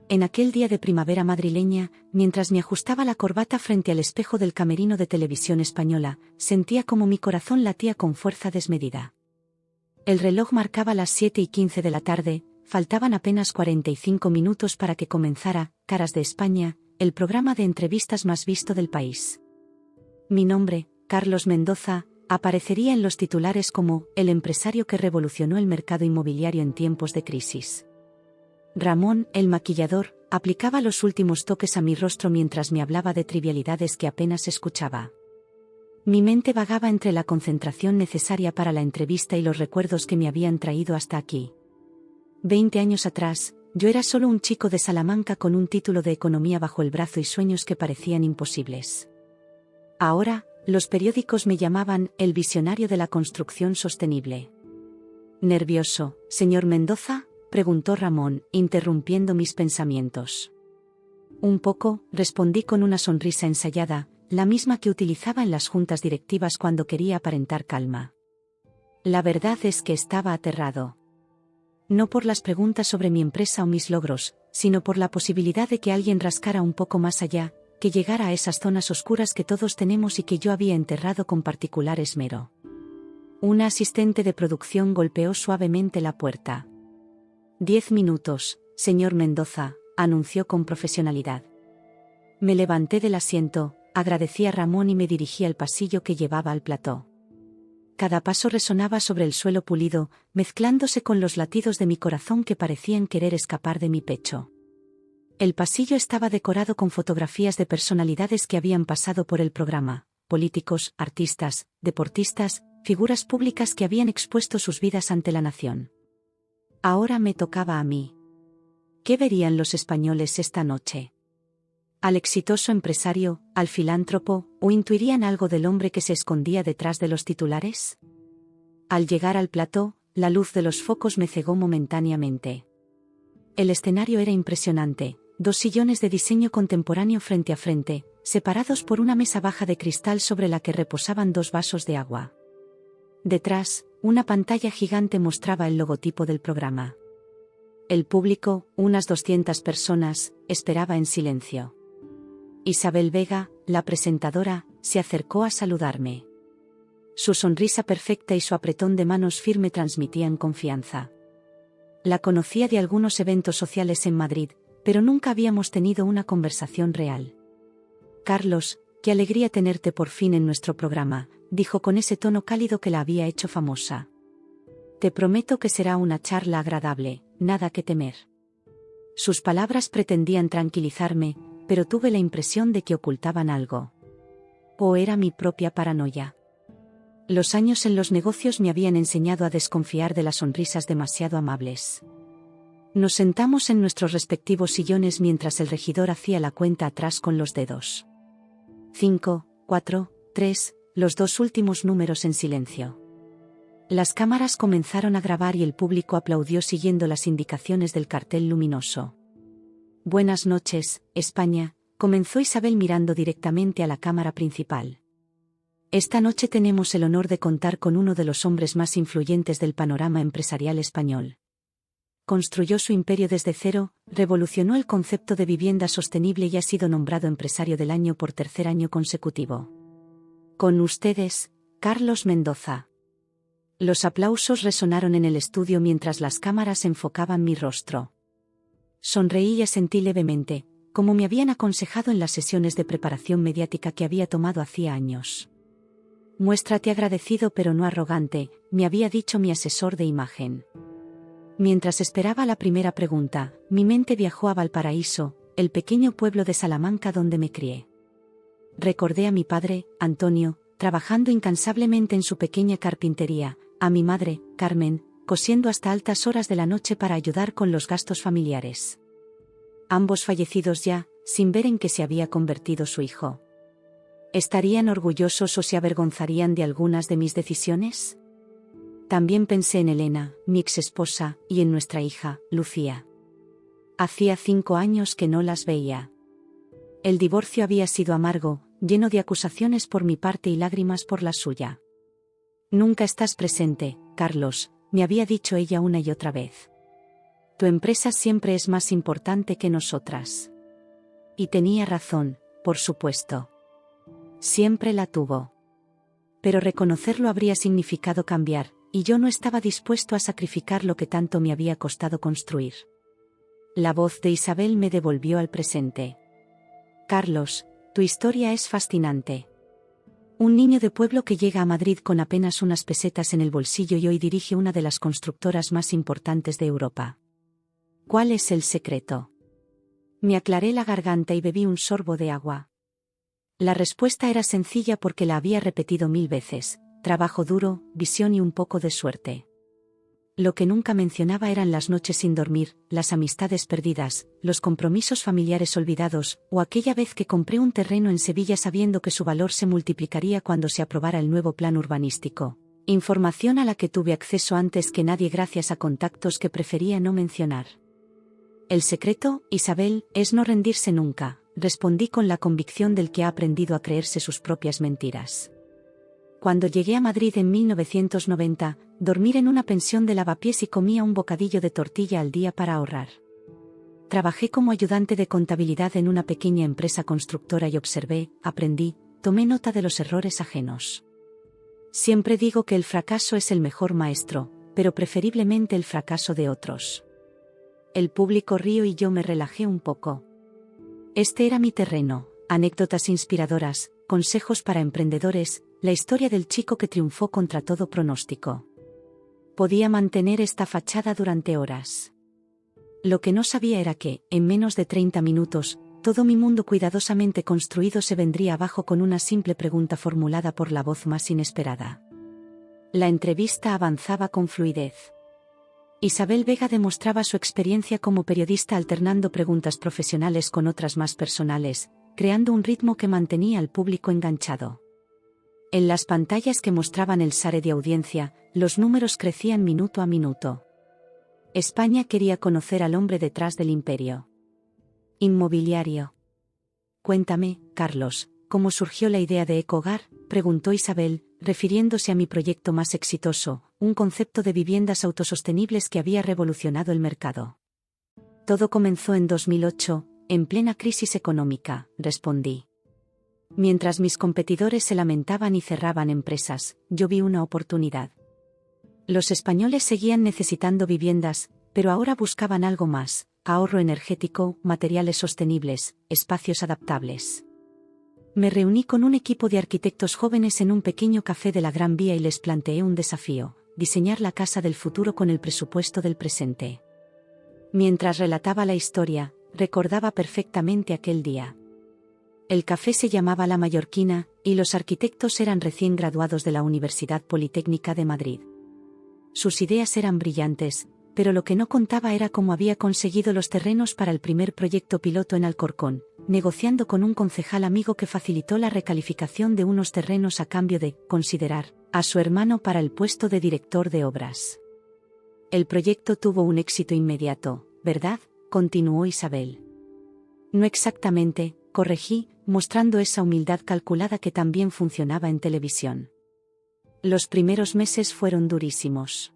En aquel día de primavera madrileña, mientras me ajustaba la corbata frente al espejo del camerino de Televisión Española, sentía como mi corazón latía con fuerza desmedida. El reloj marcaba las 7:15 de la tarde, faltaban apenas 45 minutos para que comenzara Caras de España, el programa de entrevistas más visto del país. Mi nombre, Carlos Mendoza, aparecería en los titulares como el empresario que revolucionó el mercado inmobiliario en tiempos de crisis. Ramón, el maquillador, aplicaba los últimos toques a mi rostro mientras me hablaba de trivialidades que apenas escuchaba. Mi mente vagaba entre la concentración necesaria para la entrevista y los recuerdos que me habían traído hasta aquí. 20 años atrás, yo era solo un chico de Salamanca con un título de economía bajo el brazo y sueños que parecían imposibles. Ahora, los periódicos me llamaban el visionario de la construcción sostenible. ¿Nervioso, señor Mendoza?, preguntó Ramón, interrumpiendo mis pensamientos. Un poco, respondí con una sonrisa ensayada, la misma que utilizaba en las juntas directivas cuando quería aparentar calma. La verdad es que estaba aterrado. No por las preguntas sobre mi empresa o mis logros, sino por la posibilidad de que alguien rascara un poco más allá, que llegara a esas zonas oscuras que todos tenemos y que yo había enterrado con particular esmero. Una asistente de producción golpeó suavemente la puerta. 10 minutos, señor Mendoza, anunció con profesionalidad. Me levanté del asiento, agradecí a Ramón y me dirigí al pasillo que llevaba al plató. Cada paso resonaba sobre el suelo pulido, mezclándose con los latidos de mi corazón que parecían querer escapar de mi pecho. El pasillo estaba decorado con fotografías de personalidades que habían pasado por el programa, políticos, artistas, deportistas, figuras públicas que habían expuesto sus vidas ante la nación. Ahora me tocaba a mí. ¿Qué verían los españoles esta noche? ¿Al exitoso empresario, al filántropo, o intuirían algo del hombre que se escondía detrás de los titulares? Al llegar al plató, la luz de los focos me cegó momentáneamente. El escenario era impresionante, 2 sillones de diseño contemporáneo frente a frente, separados por una mesa baja de cristal sobre la que reposaban 2 vasos de agua. Detrás, una pantalla gigante mostraba el logotipo del programa. El público, unas 200 personas, esperaba en silencio. Isabel Vega, la presentadora, se acercó a saludarme. Su sonrisa perfecta y su apretón de manos firme transmitían confianza. La conocía de algunos eventos sociales en Madrid, pero nunca habíamos tenido una conversación real. Carlos, qué alegría tenerte por fin en nuestro programa, dijo con ese tono cálido que la había hecho famosa. Te prometo que será una charla agradable, nada que temer. Sus palabras pretendían tranquilizarme, pero tuve la impresión de que ocultaban algo. ¿O era mi propia paranoia? Los años en los negocios me habían enseñado a desconfiar de las sonrisas demasiado amables. Nos sentamos en nuestros respectivos sillones mientras el regidor hacía la cuenta atrás con los dedos. 5, 4, 3, los 2 últimos números en silencio. Las cámaras comenzaron a grabar y el público aplaudió siguiendo las indicaciones del cartel luminoso. Buenas noches, España, comenzó Isabel mirando directamente a la cámara principal. Esta noche tenemos el honor de contar con uno de los hombres más influyentes del panorama empresarial español. Construyó su imperio desde cero, revolucionó el concepto de vivienda sostenible y ha sido nombrado empresario del año por 3er año consecutivo. Con ustedes, Carlos Mendoza. Los aplausos resonaron en el estudio mientras las cámaras enfocaban mi rostro. Sonreí y asentí levemente, como me habían aconsejado en las sesiones de preparación mediática que había tomado hacía años. Muéstrate agradecido pero no arrogante, me había dicho mi asesor de imagen. Mientras esperaba la primera pregunta, mi mente viajó a Valparaíso, el pequeño pueblo de Salamanca donde me crié. Recordé a mi padre, Antonio, trabajando incansablemente en su pequeña carpintería, a mi madre, Carmen, cosiendo hasta altas horas de la noche para ayudar con los gastos familiares. Ambos fallecidos ya, sin ver en qué se había convertido su hijo. ¿Estarían orgullosos o se avergonzarían de algunas de mis decisiones? También pensé en Elena, mi exesposa, y en nuestra hija, Lucía. Hacía 5 años que no las veía. El divorcio había sido amargo, lleno de acusaciones por mi parte y lágrimas por la suya. Nunca estás presente, Carlos, me había dicho ella una y otra vez. Tu empresa siempre es más importante que nosotras. Y tenía razón, por supuesto. Siempre la tuvo. Pero reconocerlo habría significado cambiar, y yo no estaba dispuesto a sacrificar lo que tanto me había costado construir. La voz de Isabel me devolvió al presente. Carlos, tu historia es fascinante. Un niño de pueblo que llega a Madrid con apenas unas pesetas en el bolsillo y hoy dirige una de las constructoras más importantes de Europa. ¿Cuál es el secreto? Me aclaré la garganta y bebí un sorbo de agua. La respuesta era sencilla porque la había repetido 1000 veces: trabajo duro, visión y un poco de suerte. Lo que nunca mencionaba eran las noches sin dormir, las amistades perdidas, los compromisos familiares olvidados, o aquella vez que compré un terreno en Sevilla sabiendo que su valor se multiplicaría cuando se aprobara el nuevo plan urbanístico. Información a la que tuve acceso antes que nadie gracias a contactos que prefería no mencionar. El secreto, Isabel, es no rendirse nunca, respondí con la convicción del que ha aprendido a creerse sus propias mentiras. Cuando llegué a Madrid en 1990, dormir en una pensión de lavapiés y comía un bocadillo de tortilla al día para ahorrar. Trabajé como ayudante de contabilidad en una pequeña empresa constructora y observé, aprendí, tomé nota de los errores ajenos. Siempre digo que el fracaso es el mejor maestro, pero preferiblemente el fracaso de otros. El público rió y yo me relajé un poco. Este era mi terreno: anécdotas inspiradoras, consejos para emprendedores, la historia del chico que triunfó contra todo pronóstico. Podía mantener esta fachada durante horas. Lo que no sabía era que, en menos de 30 minutos, todo mi mundo cuidadosamente construido se vendría abajo con una simple pregunta formulada por la voz más inesperada. La entrevista avanzaba con fluidez. Isabel Vega demostraba su experiencia como periodista alternando preguntas profesionales con otras más personales, creando un ritmo que mantenía al público enganchado. En las pantallas que mostraban el SARE de audiencia, los números crecían minuto a minuto. España quería conocer al hombre detrás del imperio inmobiliario. Cuéntame, Carlos, ¿cómo surgió la idea de Ecogar?, preguntó Isabel, refiriéndose a mi proyecto más exitoso, un concepto de viviendas autosostenibles que había revolucionado el mercado. Todo comenzó en 2008, en plena crisis económica, respondí. Mientras mis competidores se lamentaban y cerraban empresas, yo vi una oportunidad. Los españoles seguían necesitando viviendas, pero ahora buscaban algo más: ahorro energético, materiales sostenibles, espacios adaptables. Me reuní con un equipo de arquitectos jóvenes en un pequeño café de la Gran Vía y les planteé un desafío: diseñar la casa del futuro con el presupuesto del presente. Mientras relataba la historia, recordaba perfectamente aquel día. El café se llamaba La Mallorquina, y los arquitectos eran recién graduados de la Universidad Politécnica de Madrid. Sus ideas eran brillantes, pero lo que no contaba era cómo había conseguido los terrenos para el primer proyecto piloto en Alcorcón, negociando con un concejal amigo que facilitó la recalificación de unos terrenos a cambio de considerar a su hermano para el puesto de director de obras. El proyecto tuvo un éxito inmediato, ¿verdad?, continuó Isabel. No exactamente, corregí, mostrando esa humildad calculada que también funcionaba en televisión. Los primeros meses fueron durísimos.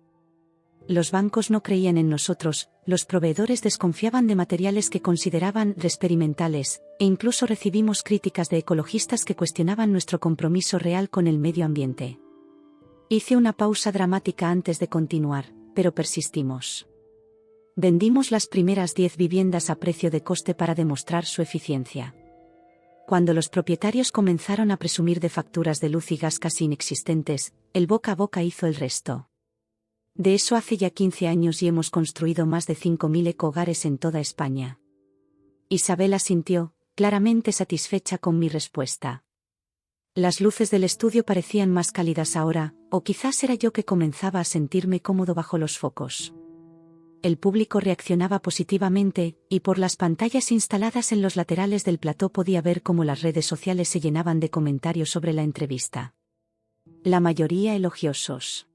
Los bancos no creían en nosotros, los proveedores desconfiaban de materiales que consideraban experimentales, e incluso recibimos críticas de ecologistas que cuestionaban nuestro compromiso real con el medio ambiente. Hice una pausa dramática antes de continuar, pero persistimos. Vendimos las primeras 10 viviendas a precio de coste para demostrar su eficiencia. Cuando los propietarios comenzaron a presumir de facturas de luz y gas casi inexistentes, el boca a boca hizo el resto. De eso hace ya 15 años y hemos construido más de 5.000 ecohogares en toda España. Isabel asintió, claramente satisfecha con mi respuesta. Las luces del estudio parecían más cálidas ahora, o quizás era yo que comenzaba a sentirme cómodo bajo los focos. El público reaccionaba positivamente, y por las pantallas instaladas en los laterales del plató podía ver cómo las redes sociales se llenaban de comentarios sobre la entrevista. La mayoría elogiosos.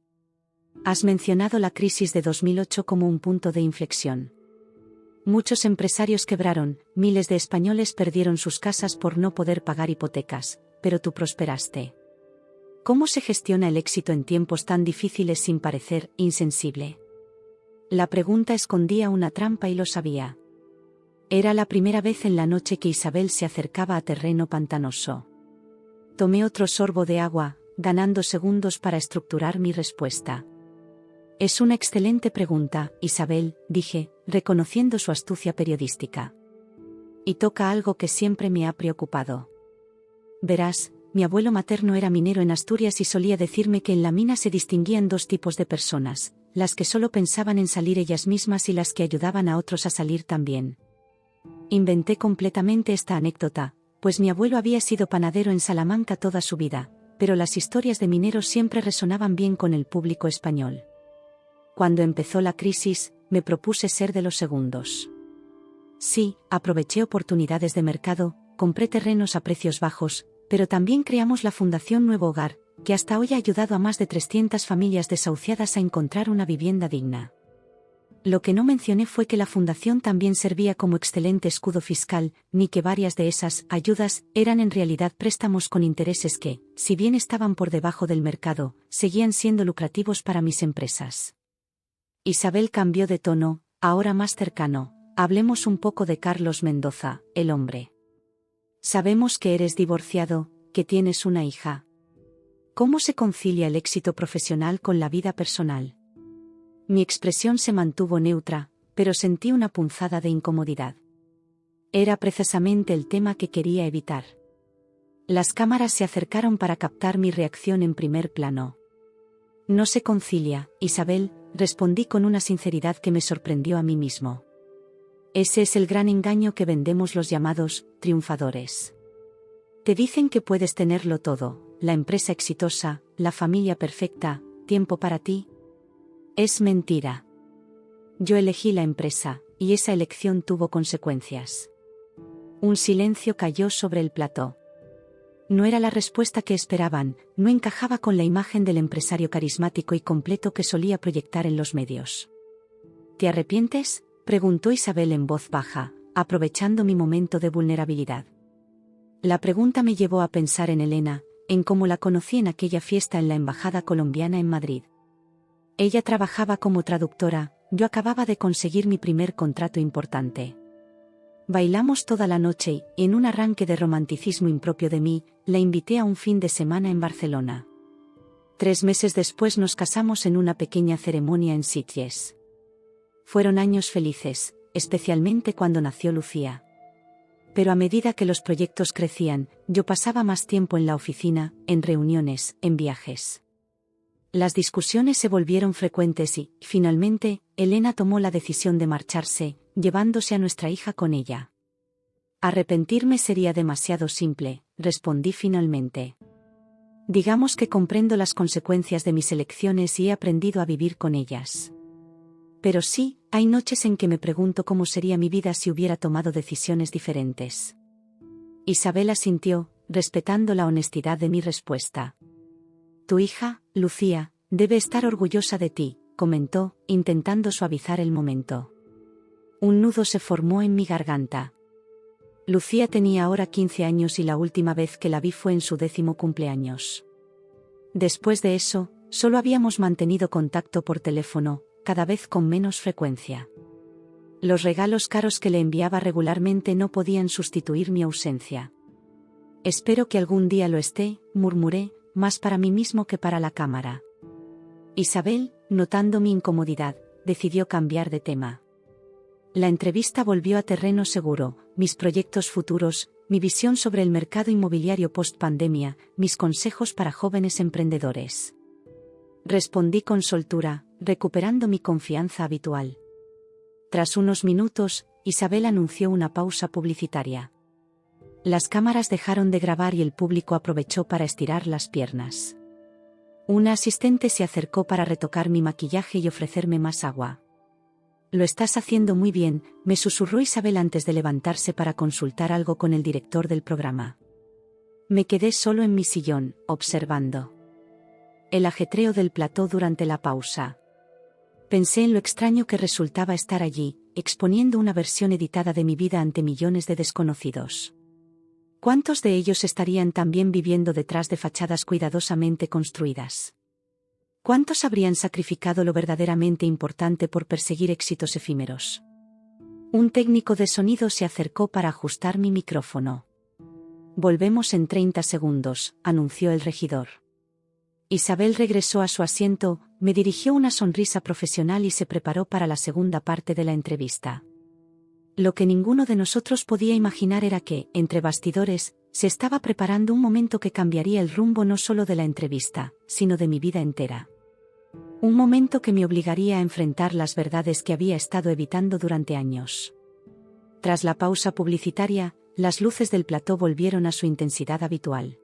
Has mencionado la crisis de 2008 como un punto de inflexión. Muchos empresarios quebraron, miles de españoles perdieron sus casas por no poder pagar hipotecas, pero tú prosperaste. ¿Cómo se gestiona el éxito en tiempos tan difíciles sin parecer insensible? La pregunta escondía una trampa y lo sabía. Era la primera vez en la noche que Isabel se acercaba a terreno pantanoso. Tomé otro sorbo de agua, ganando segundos para estructurar mi respuesta. Es una excelente pregunta, Isabel, dije, reconociendo su astucia periodística. Y toca algo que siempre me ha preocupado. Verás, mi abuelo materno era minero en Asturias y solía decirme que en la mina se distinguían dos tipos de personas, las que solo pensaban en salir ellas mismas y las que ayudaban a otros a salir también. Inventé completamente esta anécdota, pues mi abuelo había sido panadero en Salamanca toda su vida, pero las historias de mineros siempre resonaban bien con el público español. Cuando empezó la crisis, me propuse ser de los segundos. Sí, aproveché oportunidades de mercado, compré terrenos a precios bajos, pero también creamos la Fundación Nuevo Hogar, que hasta hoy ha ayudado a más de 300 familias desahuciadas a encontrar una vivienda digna. Lo que no mencioné fue que la fundación también servía como excelente escudo fiscal, ni que varias de esas ayudas eran en realidad préstamos con intereses que, si bien estaban por debajo del mercado, seguían siendo lucrativos para mis empresas. Isabel cambió de tono, ahora más cercano. Hablemos un poco de Carlos Mendoza, el hombre. Sabemos que eres divorciado, que tienes una hija. ¿Cómo se concilia el éxito profesional con la vida personal? Mi expresión se mantuvo neutra, pero sentí una punzada de incomodidad. Era precisamente el tema que quería evitar. Las cámaras se acercaron para captar mi reacción en primer plano. No se concilia, Isabel, respondí con una sinceridad que me sorprendió a mí mismo. Ese es el gran engaño que vendemos los llamados triunfadores. Te dicen que puedes tenerlo todo, la empresa exitosa, la familia perfecta, tiempo para ti. Es mentira. Yo elegí la empresa, y esa elección tuvo consecuencias. Un silencio cayó sobre el plató. No era la respuesta que esperaban, no encajaba con la imagen del empresario carismático y completo que solía proyectar en los medios. ¿Te arrepientes?, preguntó Isabel en voz baja, aprovechando mi momento de vulnerabilidad. La pregunta me llevó a pensar en Elena, en cómo la conocí en aquella fiesta en la embajada colombiana en Madrid. Ella trabajaba como traductora, yo acababa de conseguir mi primer contrato importante. Bailamos toda la noche y, en un arranque de romanticismo impropio de mí, la invité a un fin de semana en Barcelona. 3 meses después nos casamos en una pequeña ceremonia en Sitges. Fueron años felices, especialmente cuando nació Lucía. Pero a medida que los proyectos crecían, yo pasaba más tiempo en la oficina, en reuniones, en viajes. Las discusiones se volvieron frecuentes y, finalmente, Elena tomó la decisión de marcharse, llevándose a nuestra hija con ella. Arrepentirme sería demasiado simple, respondí finalmente. Digamos que comprendo las consecuencias de mis elecciones y he aprendido a vivir con ellas. Pero sí, hay noches en que me pregunto cómo sería mi vida si hubiera tomado decisiones diferentes. Isabel asintió, respetando la honestidad de mi respuesta. Tu hija, Lucía, debe estar orgullosa de ti, comentó, intentando suavizar el momento. Un nudo se formó en mi garganta. Lucía tenía ahora 15 años y la última vez que la vi fue en su 10º cumpleaños. Después de eso, solo habíamos mantenido contacto por teléfono, cada vez con menos frecuencia. Los regalos caros que le enviaba regularmente no podían sustituir mi ausencia. Espero que algún día lo esté, murmuré, más para mí mismo que para la cámara. Isabel, notando mi incomodidad, decidió cambiar de tema. La entrevista volvió a terreno seguro, mis proyectos futuros, mi visión sobre el mercado inmobiliario post-pandemia, mis consejos para jóvenes emprendedores. Respondí con soltura, recuperando mi confianza habitual. Tras unos minutos, Isabel anunció una pausa publicitaria. Las cámaras dejaron de grabar y el público aprovechó para estirar las piernas. Una asistente se acercó para retocar mi maquillaje y ofrecerme más agua. Lo estás haciendo muy bien, me susurró Isabel antes de levantarse para consultar algo con el director del programa. Me quedé solo en mi sillón, observando el ajetreo del plató durante la pausa. Pensé en lo extraño que resultaba estar allí, exponiendo una versión editada de mi vida ante millones de desconocidos. ¿Cuántos de ellos estarían también viviendo detrás de fachadas cuidadosamente construidas? ¿Cuántos habrían sacrificado lo verdaderamente importante por perseguir éxitos efímeros? Un técnico de sonido se acercó para ajustar mi micrófono. Volvemos en 30 segundos, anunció el regidor. Isabel regresó a su asiento, me dirigió una sonrisa profesional y se preparó para la segunda parte de la entrevista. Lo que ninguno de nosotros podía imaginar era que, entre bastidores, se estaba preparando un momento que cambiaría el rumbo no solo de la entrevista, sino de mi vida entera. Un momento que me obligaría a enfrentar las verdades que había estado evitando durante años. Tras la pausa publicitaria, las luces del plató volvieron a su intensidad habitual.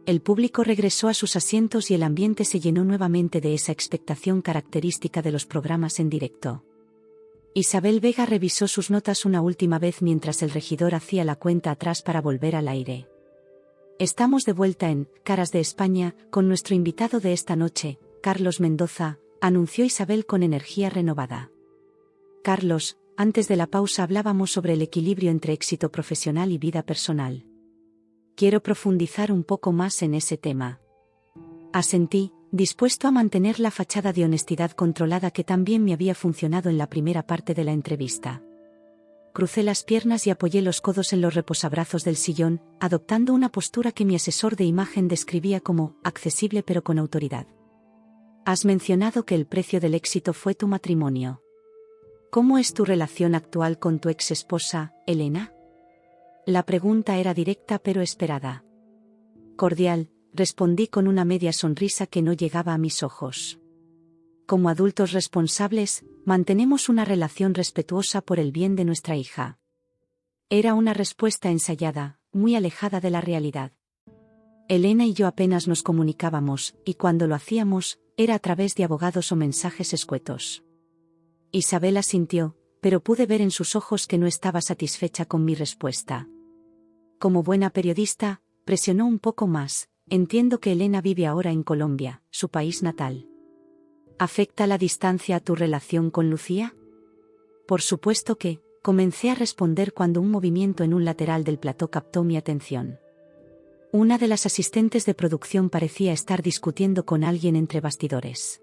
El público regresó a sus asientos y el ambiente se llenó nuevamente de esa expectación característica de los programas en directo. Isabel Vega revisó sus notas una última vez mientras el regidor hacía la cuenta atrás para volver al aire. Estamos de vuelta en Caras de España, con nuestro invitado de esta noche, Carlos Mendoza, anunció Isabel con energía renovada. Carlos, antes de la pausa hablábamos sobre el equilibrio entre éxito profesional y vida personal. Quiero profundizar un poco más en ese tema. Asentí, dispuesto a mantener la fachada de honestidad controlada que también me había funcionado en la primera parte de la entrevista. Crucé las piernas y apoyé los codos en los reposabrazos del sillón, adoptando una postura que mi asesor de imagen describía como accesible pero con autoridad. Has mencionado que el precio del éxito fue tu matrimonio. ¿Cómo es tu relación actual con tu ex esposa, Elena? La pregunta era directa pero esperada. Cordial, respondí con una media sonrisa que no llegaba a mis ojos. Como adultos responsables, mantenemos una relación respetuosa por el bien de nuestra hija. Era una respuesta ensayada, muy alejada de la realidad. Elena y yo apenas nos comunicábamos, y cuando lo hacíamos, era a través de abogados o mensajes escuetos. Isabel asintió, pero pude ver en sus ojos que no estaba satisfecha con mi respuesta. Como buena periodista, presionó un poco más. Entiendo que Elena vive ahora en Colombia, su país natal. ¿Afecta la distancia a tu relación con Lucía? Por supuesto que, comencé a responder cuando un movimiento en un lateral del plató captó mi atención. Una de las asistentes de producción parecía estar discutiendo con alguien entre bastidores.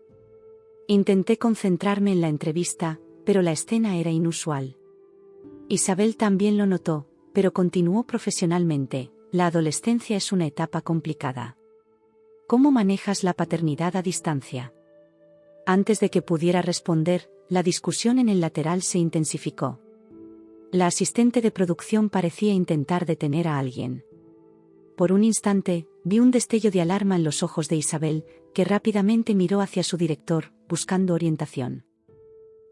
Intenté concentrarme en la entrevista, pero la escena era inusual. Isabel también lo notó, pero continuó profesionalmente. La adolescencia es una etapa complicada. ¿Cómo manejas la paternidad a distancia? Antes de que pudiera responder, la discusión en el lateral se intensificó. La asistente de producción parecía intentar detener a alguien. Por un instante, vi un destello de alarma en los ojos de Isabel, que rápidamente miró hacia su director, buscando orientación.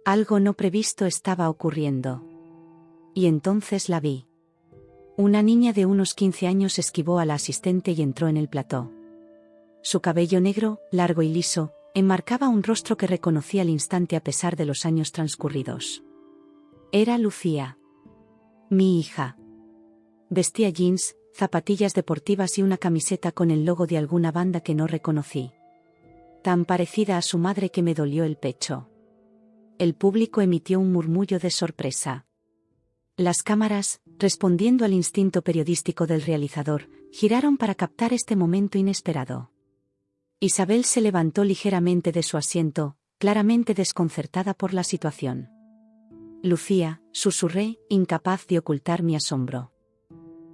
Algo no previsto estaba ocurriendo. Y entonces la vi. Una niña de unos 15 años esquivó a la asistente y entró en el plató. Su cabello negro, largo y liso, enmarcaba un rostro que reconocí al instante a pesar de los años transcurridos. Era Lucía. Mi hija. Vestía jeans, zapatillas deportivas y una camiseta con el logo de alguna banda que no reconocí. Tan parecida a su madre que me dolió el pecho. El público emitió un murmullo de sorpresa. Las cámaras, respondiendo al instinto periodístico del realizador, giraron para captar este momento inesperado. Isabel se levantó ligeramente de su asiento, claramente desconcertada por la situación. Lucía, susurré, incapaz de ocultar mi asombro.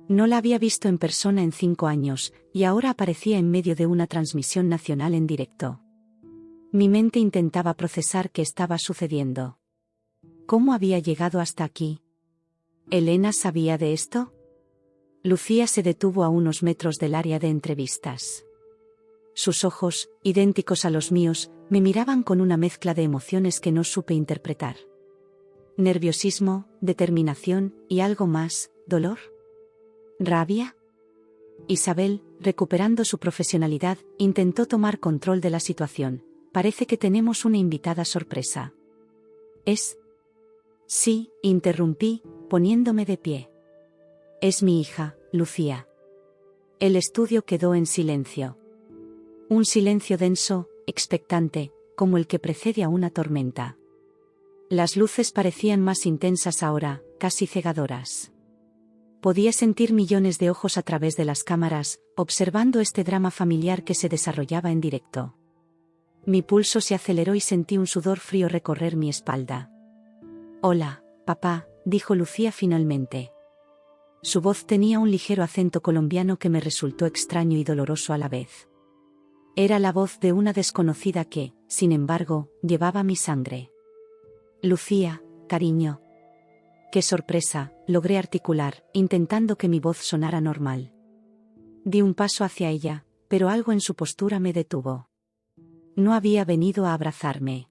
No la había visto en persona en 5 años, y ahora aparecía en medio de una transmisión nacional en directo. Mi mente intentaba procesar qué estaba sucediendo. ¿Cómo había llegado hasta aquí? ¿Elena sabía de esto? Lucía se detuvo a unos metros del área de entrevistas. Sus ojos, idénticos a los míos, me miraban con una mezcla de emociones que no supe interpretar. Nerviosismo, determinación, y algo más, ¿dolor? ¿Rabia? Isabel, recuperando su profesionalidad, intentó tomar control de la situación. Parece que tenemos una invitada sorpresa. ¿Es? Sí, interrumpí, poniéndome de pie. Es mi hija, Lucía. El estudio quedó en silencio. Un silencio denso, expectante, como el que precede a una tormenta. Las luces parecían más intensas ahora, casi cegadoras. Podía sentir millones de ojos a través de las cámaras, observando este drama familiar que se desarrollaba en directo. Mi pulso se aceleró y sentí un sudor frío recorrer mi espalda. «Hola, papá», dijo Lucía finalmente. Su voz tenía un ligero acento colombiano que me resultó extraño y doloroso a la vez. Era la voz de una desconocida que, sin embargo, llevaba mi sangre. «Lucía, cariño». «Qué sorpresa», logré articular, intentando que mi voz sonara normal. Di un paso hacia ella, pero algo en su postura me detuvo. No había venido a abrazarme.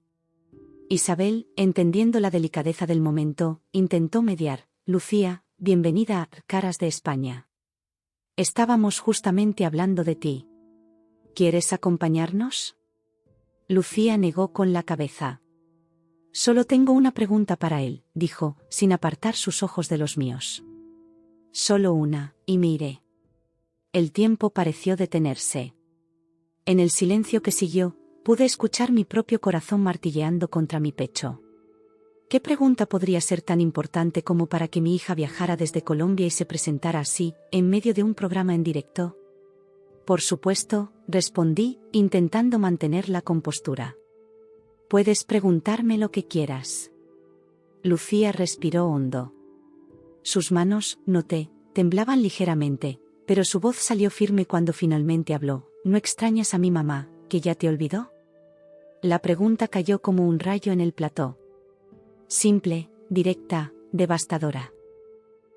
Isabel, entendiendo la delicadeza del momento, intentó mediar. «Lucía, bienvenida a Caras de España. Estábamos justamente hablando de ti. ¿Quieres acompañarnos?». Lucía negó con la cabeza. «Solo tengo una pregunta para él», dijo, sin apartar sus ojos de los míos. «Solo una, y me iré». El tiempo pareció detenerse. En el silencio que siguió, pude escuchar mi propio corazón martilleando contra mi pecho. ¿Qué pregunta podría ser tan importante como para que mi hija viajara desde Colombia y se presentara así, en medio de un programa en directo? «Por supuesto», respondí, intentando mantener la compostura. «Puedes preguntarme lo que quieras». Lucía respiró hondo. Sus manos, noté, temblaban ligeramente, pero su voz salió firme cuando finalmente habló. «¿No extrañas a mi mamá, que ya te olvidó?». La pregunta cayó como un rayo en el plató. Simple, directa, devastadora.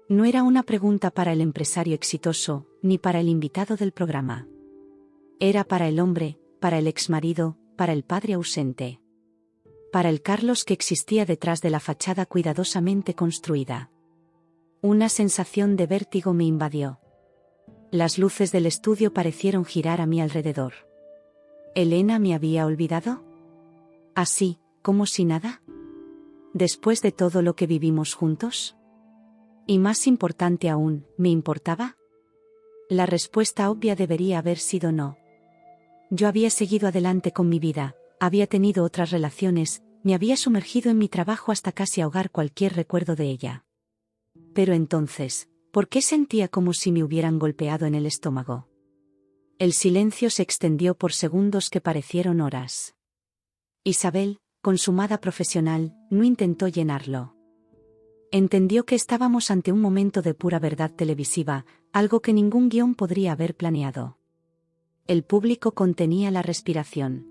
No era una pregunta para el empresario exitoso, ni para el invitado del programa. Era para el hombre, para el exmarido, para el padre ausente. Para el Carlos que existía detrás de la fachada cuidadosamente construida. Una sensación de vértigo me invadió. Las luces del estudio parecieron girar a mi alrededor. ¿Elena me había olvidado? ¿Así, como si nada? ¿Después de todo lo que vivimos juntos? Y más importante aún, ¿me importaba? La respuesta obvia debería haber sido no. Yo había seguido adelante con mi vida, había tenido otras relaciones, me había sumergido en mi trabajo hasta casi ahogar cualquier recuerdo de ella. Pero entonces, ¿por qué sentía como si me hubieran golpeado en el estómago? El silencio se extendió por segundos que parecieron horas. Isabel, consumada profesional, no intentó llenarlo. Entendió que estábamos ante un momento de pura verdad televisiva, algo que ningún guión podría haber planeado. El público contenía la respiración.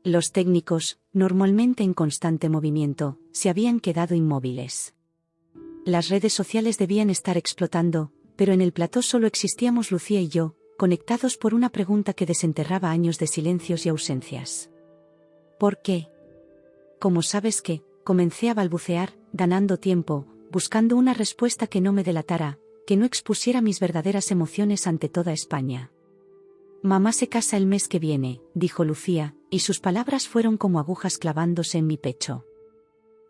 Los técnicos, normalmente en constante movimiento, se habían quedado inmóviles. Las redes sociales debían estar explotando, pero en el plató solo existíamos Lucía y yo, conectados por una pregunta que desenterraba años de silencios y ausencias. ¿Por qué? ¿Cómo sabes que? Comencé a balbucear, ganando tiempo, buscando una respuesta que no me delatara, que no expusiera mis verdaderas emociones ante toda España. «Mamá se casa el mes que viene», dijo Lucía, y sus palabras fueron como agujas clavándose en mi pecho.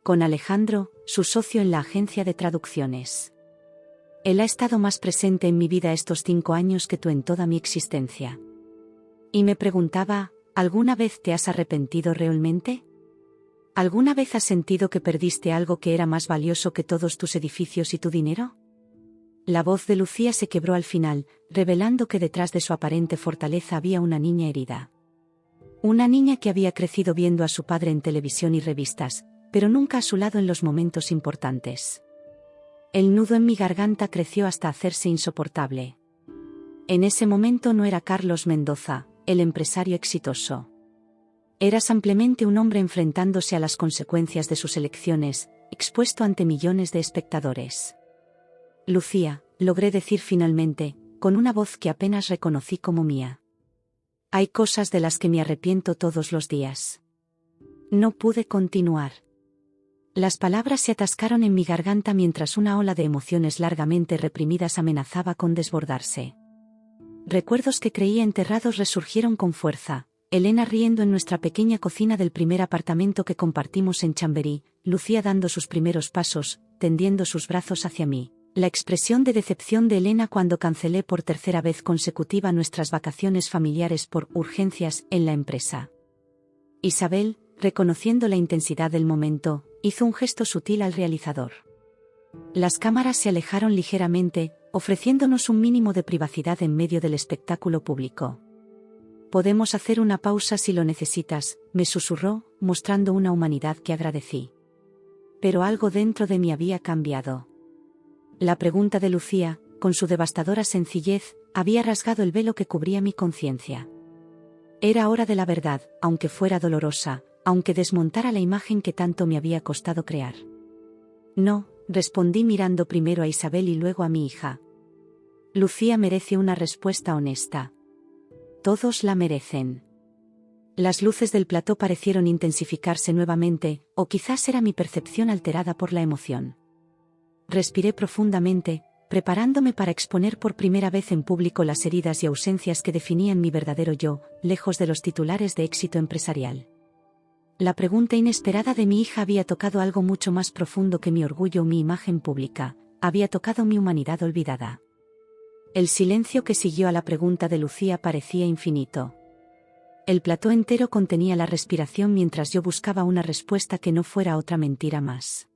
«Con Alejandro, su socio en la agencia de traducciones. Él ha estado más presente en mi vida estos 5 años que tú en toda mi existencia». Y me preguntaba, ¿alguna vez te has arrepentido realmente? ¿Alguna vez has sentido que perdiste algo que era más valioso que todos tus edificios y tu dinero? La voz de Lucía se quebró al final, revelando que detrás de su aparente fortaleza había una niña herida. Una niña que había crecido viendo a su padre en televisión y revistas, pero nunca a su lado en los momentos importantes. El nudo en mi garganta creció hasta hacerse insoportable. En ese momento no era Carlos Mendoza, el empresario exitoso. Era simplemente un hombre enfrentándose a las consecuencias de sus elecciones, expuesto ante millones de espectadores. «Lucía», logré decir finalmente, con una voz que apenas reconocí como mía. «Hay cosas de las que me arrepiento todos los días». No pude continuar. Las palabras se atascaron en mi garganta mientras una ola de emociones largamente reprimidas amenazaba con desbordarse. Recuerdos que creía enterrados resurgieron con fuerza. Elena riendo en nuestra pequeña cocina del primer apartamento que compartimos en Chamberí, Lucía dando sus primeros pasos, tendiendo sus brazos hacia mí. La expresión de decepción de Elena cuando cancelé por tercera vez consecutiva nuestras vacaciones familiares por urgencias en la empresa. Isabel, reconociendo la intensidad del momento, hizo un gesto sutil al realizador. Las cámaras se alejaron ligeramente, ofreciéndonos un mínimo de privacidad en medio del espectáculo público. Podemos hacer una pausa si lo necesitas, me susurró, mostrando una humanidad que agradecí. Pero algo dentro de mí había cambiado. La pregunta de Lucía, con su devastadora sencillez, había rasgado el velo que cubría mi conciencia. Era hora de la verdad, aunque fuera dolorosa, aunque desmontara la imagen que tanto me había costado crear. No, respondí mirando primero a Isabel y luego a mi hija. Lucía merece una respuesta honesta. Todos la merecen. Las luces del plató parecieron intensificarse nuevamente, o quizás era mi percepción alterada por la emoción. Respiré profundamente, preparándome para exponer por primera vez en público las heridas y ausencias que definían mi verdadero yo, lejos de los titulares de éxito empresarial. La pregunta inesperada de mi hija había tocado algo mucho más profundo que mi orgullo o mi imagen pública, había tocado mi humanidad olvidada. El silencio que siguió a la pregunta de Lucía parecía infinito. El plató entero contenía la respiración mientras yo buscaba una respuesta que no fuera otra mentira más.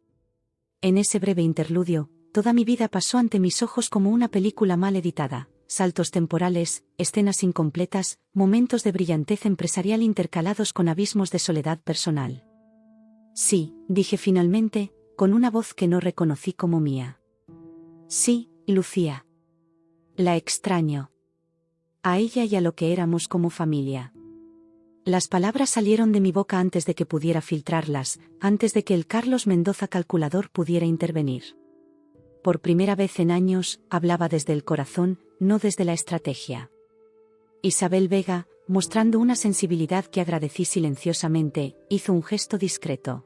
En ese breve interludio, toda mi vida pasó ante mis ojos como una película mal editada, saltos temporales, escenas incompletas, momentos de brillantez empresarial intercalados con abismos de soledad personal. Sí, dije finalmente, con una voz que no reconocí como mía. Sí, Lucía. La extraño. A ella y a lo que éramos como familia. Las palabras salieron de mi boca antes de que pudiera filtrarlas, antes de que el Carlos Mendoza calculador pudiera intervenir. Por primera vez en años, hablaba desde el corazón, no desde la estrategia. Isabel Vega, mostrando una sensibilidad que agradecí silenciosamente, hizo un gesto discreto.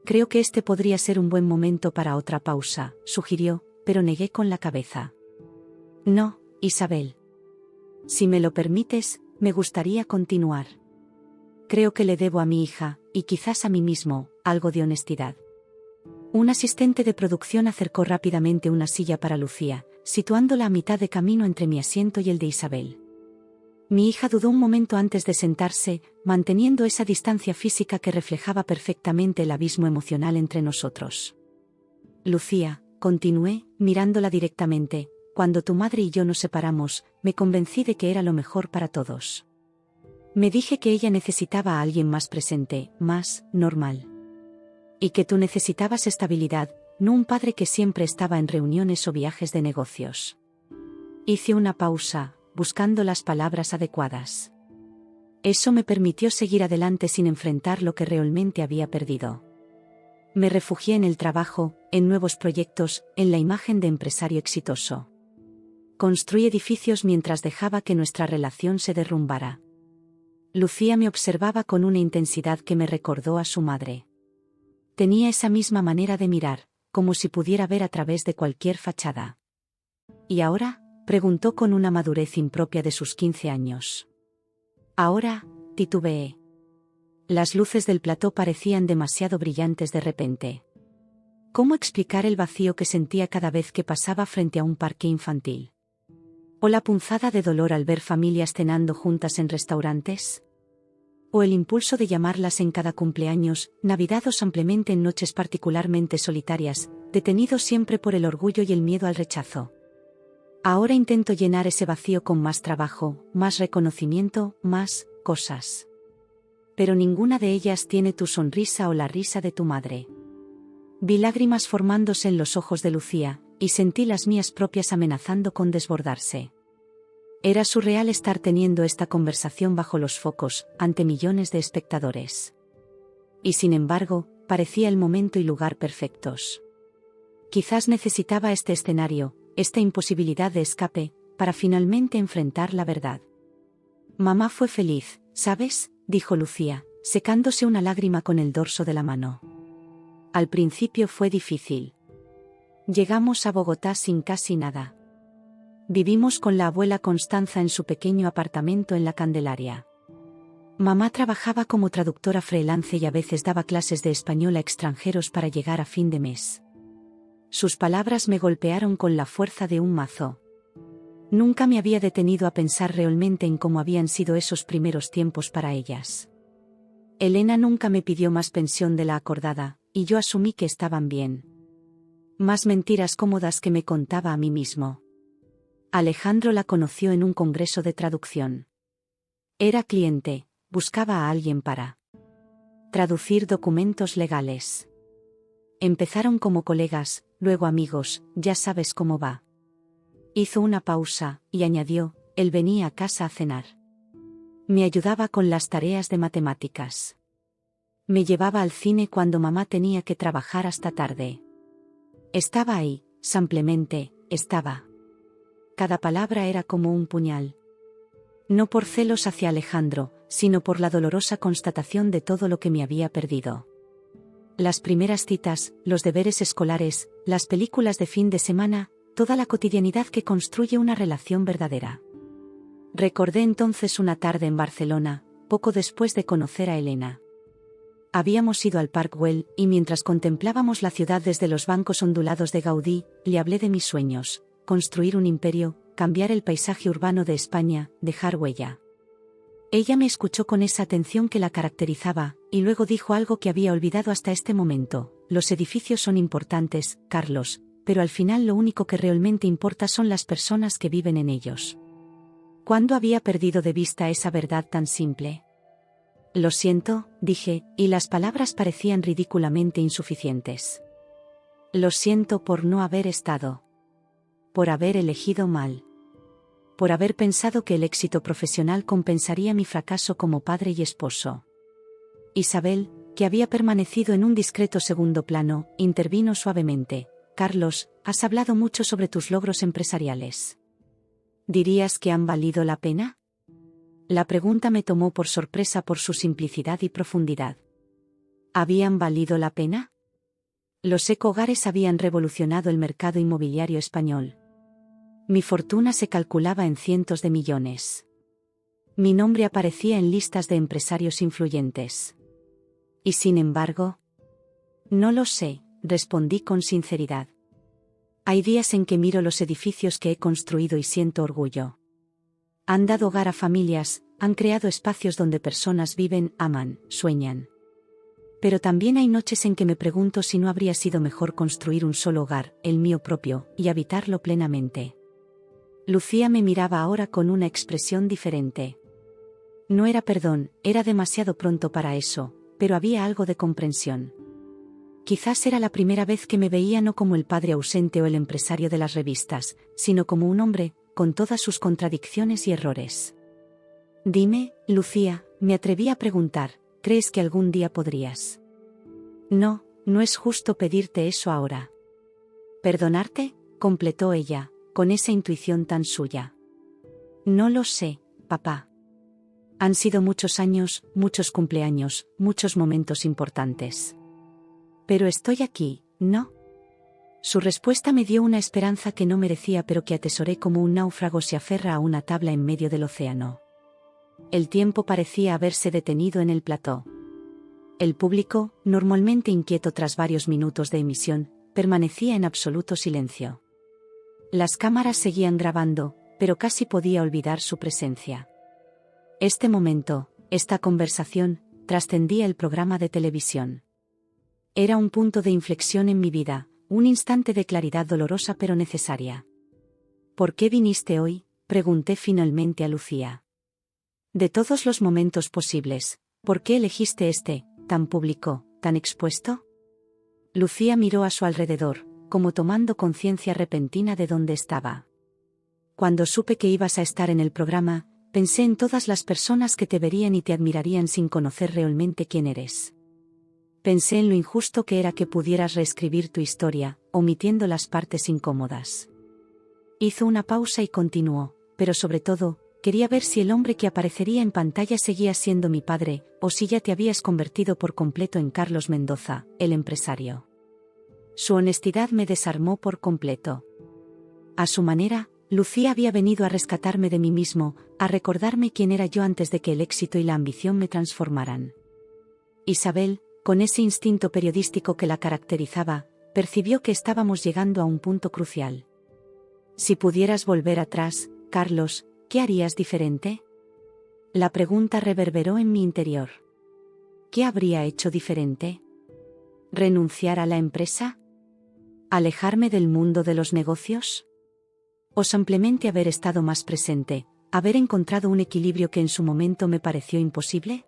Creo que este podría ser un buen momento para otra pausa, sugirió, pero negué con la cabeza. No, Isabel. Si me lo permites, me gustaría continuar. Creo que le debo a mi hija, y quizás a mí mismo, algo de honestidad. Un asistente de producción acercó rápidamente una silla para Lucía, situándola a mitad de camino entre mi asiento y el de Isabel. Mi hija dudó un momento antes de sentarse, manteniendo esa distancia física que reflejaba perfectamente el abismo emocional entre nosotros. Lucía, continué, mirándola directamente, cuando tu madre y yo nos separamos, me convencí de que era lo mejor para todos. Me dije que ella necesitaba a alguien más presente, más normal. Y que tú necesitabas estabilidad, no un padre que siempre estaba en reuniones o viajes de negocios. Hice una pausa, buscando las palabras adecuadas. Eso me permitió seguir adelante sin enfrentar lo que realmente había perdido. Me refugié en el trabajo, en nuevos proyectos, en la imagen de empresario exitoso. Construí edificios mientras dejaba que nuestra relación se derrumbara. Lucía me observaba con una intensidad que me recordó a su madre. Tenía esa misma manera de mirar, como si pudiera ver a través de cualquier fachada. ¿Y ahora?, preguntó con una madurez impropia de sus 15 años. Ahora, titubeé. Las luces del plató parecían demasiado brillantes de repente. ¿Cómo explicar el vacío que sentía cada vez que pasaba frente a un parque infantil? ¿O la punzada de dolor al ver familias cenando juntas en restaurantes? ¿O el impulso de llamarlas en cada cumpleaños, Navidad o simplemente en noches particularmente solitarias, detenidos siempre por el orgullo y el miedo al rechazo? Ahora intento llenar ese vacío con más trabajo, más reconocimiento, más cosas. Pero ninguna de ellas tiene tu sonrisa o la risa de tu madre. Vi lágrimas formándose en los ojos de Lucía, y sentí las mías propias amenazando con desbordarse. Era surreal estar teniendo esta conversación bajo los focos, ante millones de espectadores. Y sin embargo, parecía el momento y lugar perfectos. Quizás necesitaba este escenario, esta imposibilidad de escape, para finalmente enfrentar la verdad. Mamá fue feliz, ¿sabes?, dijo Lucía, secándose una lágrima con el dorso de la mano. Al principio fue difícil. Llegamos a Bogotá sin casi nada. Vivimos con la abuela Constanza en su pequeño apartamento en la Candelaria. Mamá trabajaba como traductora freelance y a veces daba clases de español a extranjeros para llegar a fin de mes. Sus palabras me golpearon con la fuerza de un mazo. Nunca me había detenido a pensar realmente en cómo habían sido esos primeros tiempos para ellas. Elena nunca me pidió más pensión de la acordada, y yo asumí que estaban bien. Más mentiras cómodas que me contaba a mí mismo. Alejandro la conoció en un congreso de traducción. Era cliente, buscaba a alguien para traducir documentos legales. Empezaron como colegas, luego amigos, ya sabes cómo va. Hizo una pausa, y añadió, él venía a casa a cenar. Me ayudaba con las tareas de matemáticas. Me llevaba al cine cuando mamá tenía que trabajar hasta tarde. Estaba ahí, simplemente, estaba. Cada palabra era como un puñal. No por celos hacia Alejandro, sino por la dolorosa constatación de todo lo que me había perdido. Las primeras citas, los deberes escolares, las películas de fin de semana, toda la cotidianidad que construye una relación verdadera. Recordé entonces una tarde en Barcelona, poco después de conocer a Elena. Habíamos ido al Park Güell, y mientras contemplábamos la ciudad desde los bancos ondulados de Gaudí, le hablé de mis sueños: construir un imperio, cambiar el paisaje urbano de España, dejar huella. Ella me escuchó con esa atención que la caracterizaba, y luego dijo algo que había olvidado hasta este momento: los edificios son importantes, Carlos, pero al final lo único que realmente importa son las personas que viven en ellos. ¿Cuándo había perdido de vista esa verdad tan simple? Lo siento, dije, y las palabras parecían ridículamente insuficientes. Lo siento por no haber estado. Por haber elegido mal. Por haber pensado que el éxito profesional compensaría mi fracaso como padre y esposo. Isabel, que había permanecido en un discreto segundo plano, intervino suavemente. Carlos, has hablado mucho sobre tus logros empresariales. ¿Dirías que han valido la pena? La pregunta me tomó por sorpresa por su simplicidad y profundidad. ¿Habían valido la pena? Los eco-hogares habían revolucionado el mercado inmobiliario español. Mi fortuna se calculaba en cientos de millones. Mi nombre aparecía en listas de empresarios influyentes. Y sin embargo, no lo sé, respondí con sinceridad. Hay días en que miro los edificios que he construido y siento orgullo. Han dado hogar a familias, han creado espacios donde personas viven, aman, sueñan. Pero también hay noches en que me pregunto si no habría sido mejor construir un solo hogar, el mío propio, y habitarlo plenamente. Lucía me miraba ahora con una expresión diferente. No era perdón, era demasiado pronto para eso, pero había algo de comprensión. Quizás era la primera vez que me veía no como el padre ausente o el empresario de las revistas, sino como un hombre, con todas sus contradicciones y errores. Dime, Lucía, me atreví a preguntar, ¿crees que algún día podrías? No, no es justo pedirte eso ahora. ¿Perdonarte?, completó ella, con esa intuición tan suya. No lo sé, papá. Han sido muchos años, muchos cumpleaños, muchos momentos importantes. Pero estoy aquí, ¿no? Su respuesta me dio una esperanza que no merecía pero que atesoré como un náufrago se aferra a una tabla en medio del océano. El tiempo parecía haberse detenido en el plató. El público, normalmente inquieto tras varios minutos de emisión, permanecía en absoluto silencio. Las cámaras seguían grabando, pero casi podía olvidar su presencia. Este momento, esta conversación, trascendía el programa de televisión. Era un punto de inflexión en mi vida, un instante de claridad dolorosa pero necesaria. ¿Por qué viniste hoy?, pregunté finalmente a Lucía. De todos los momentos posibles, ¿por qué elegiste este, tan público, tan expuesto? Lucía miró a su alrededor, como tomando conciencia repentina de dónde estaba. Cuando supe que ibas a estar en el programa, pensé en todas las personas que te verían y te admirarían sin conocer realmente quién eres. Pensé en lo injusto que era que pudieras reescribir tu historia, omitiendo las partes incómodas. Hizo una pausa y continuó, pero sobre todo, quería ver si el hombre que aparecería en pantalla seguía siendo mi padre, o si ya te habías convertido por completo en Carlos Mendoza, el empresario. Su honestidad me desarmó por completo. A su manera, Lucía había venido a rescatarme de mí mismo, a recordarme quién era yo antes de que el éxito y la ambición me transformaran. Isabel, con ese instinto periodístico que la caracterizaba, percibió que estábamos llegando a un punto crucial. Si pudieras volver atrás, Carlos, ¿qué harías diferente? La pregunta reverberó en mi interior. ¿Qué habría hecho diferente? ¿Renunciar a la empresa? ¿Alejarme del mundo de los negocios? ¿O simplemente haber estado más presente, ¿Haber encontrado un equilibrio que en su momento me pareció imposible?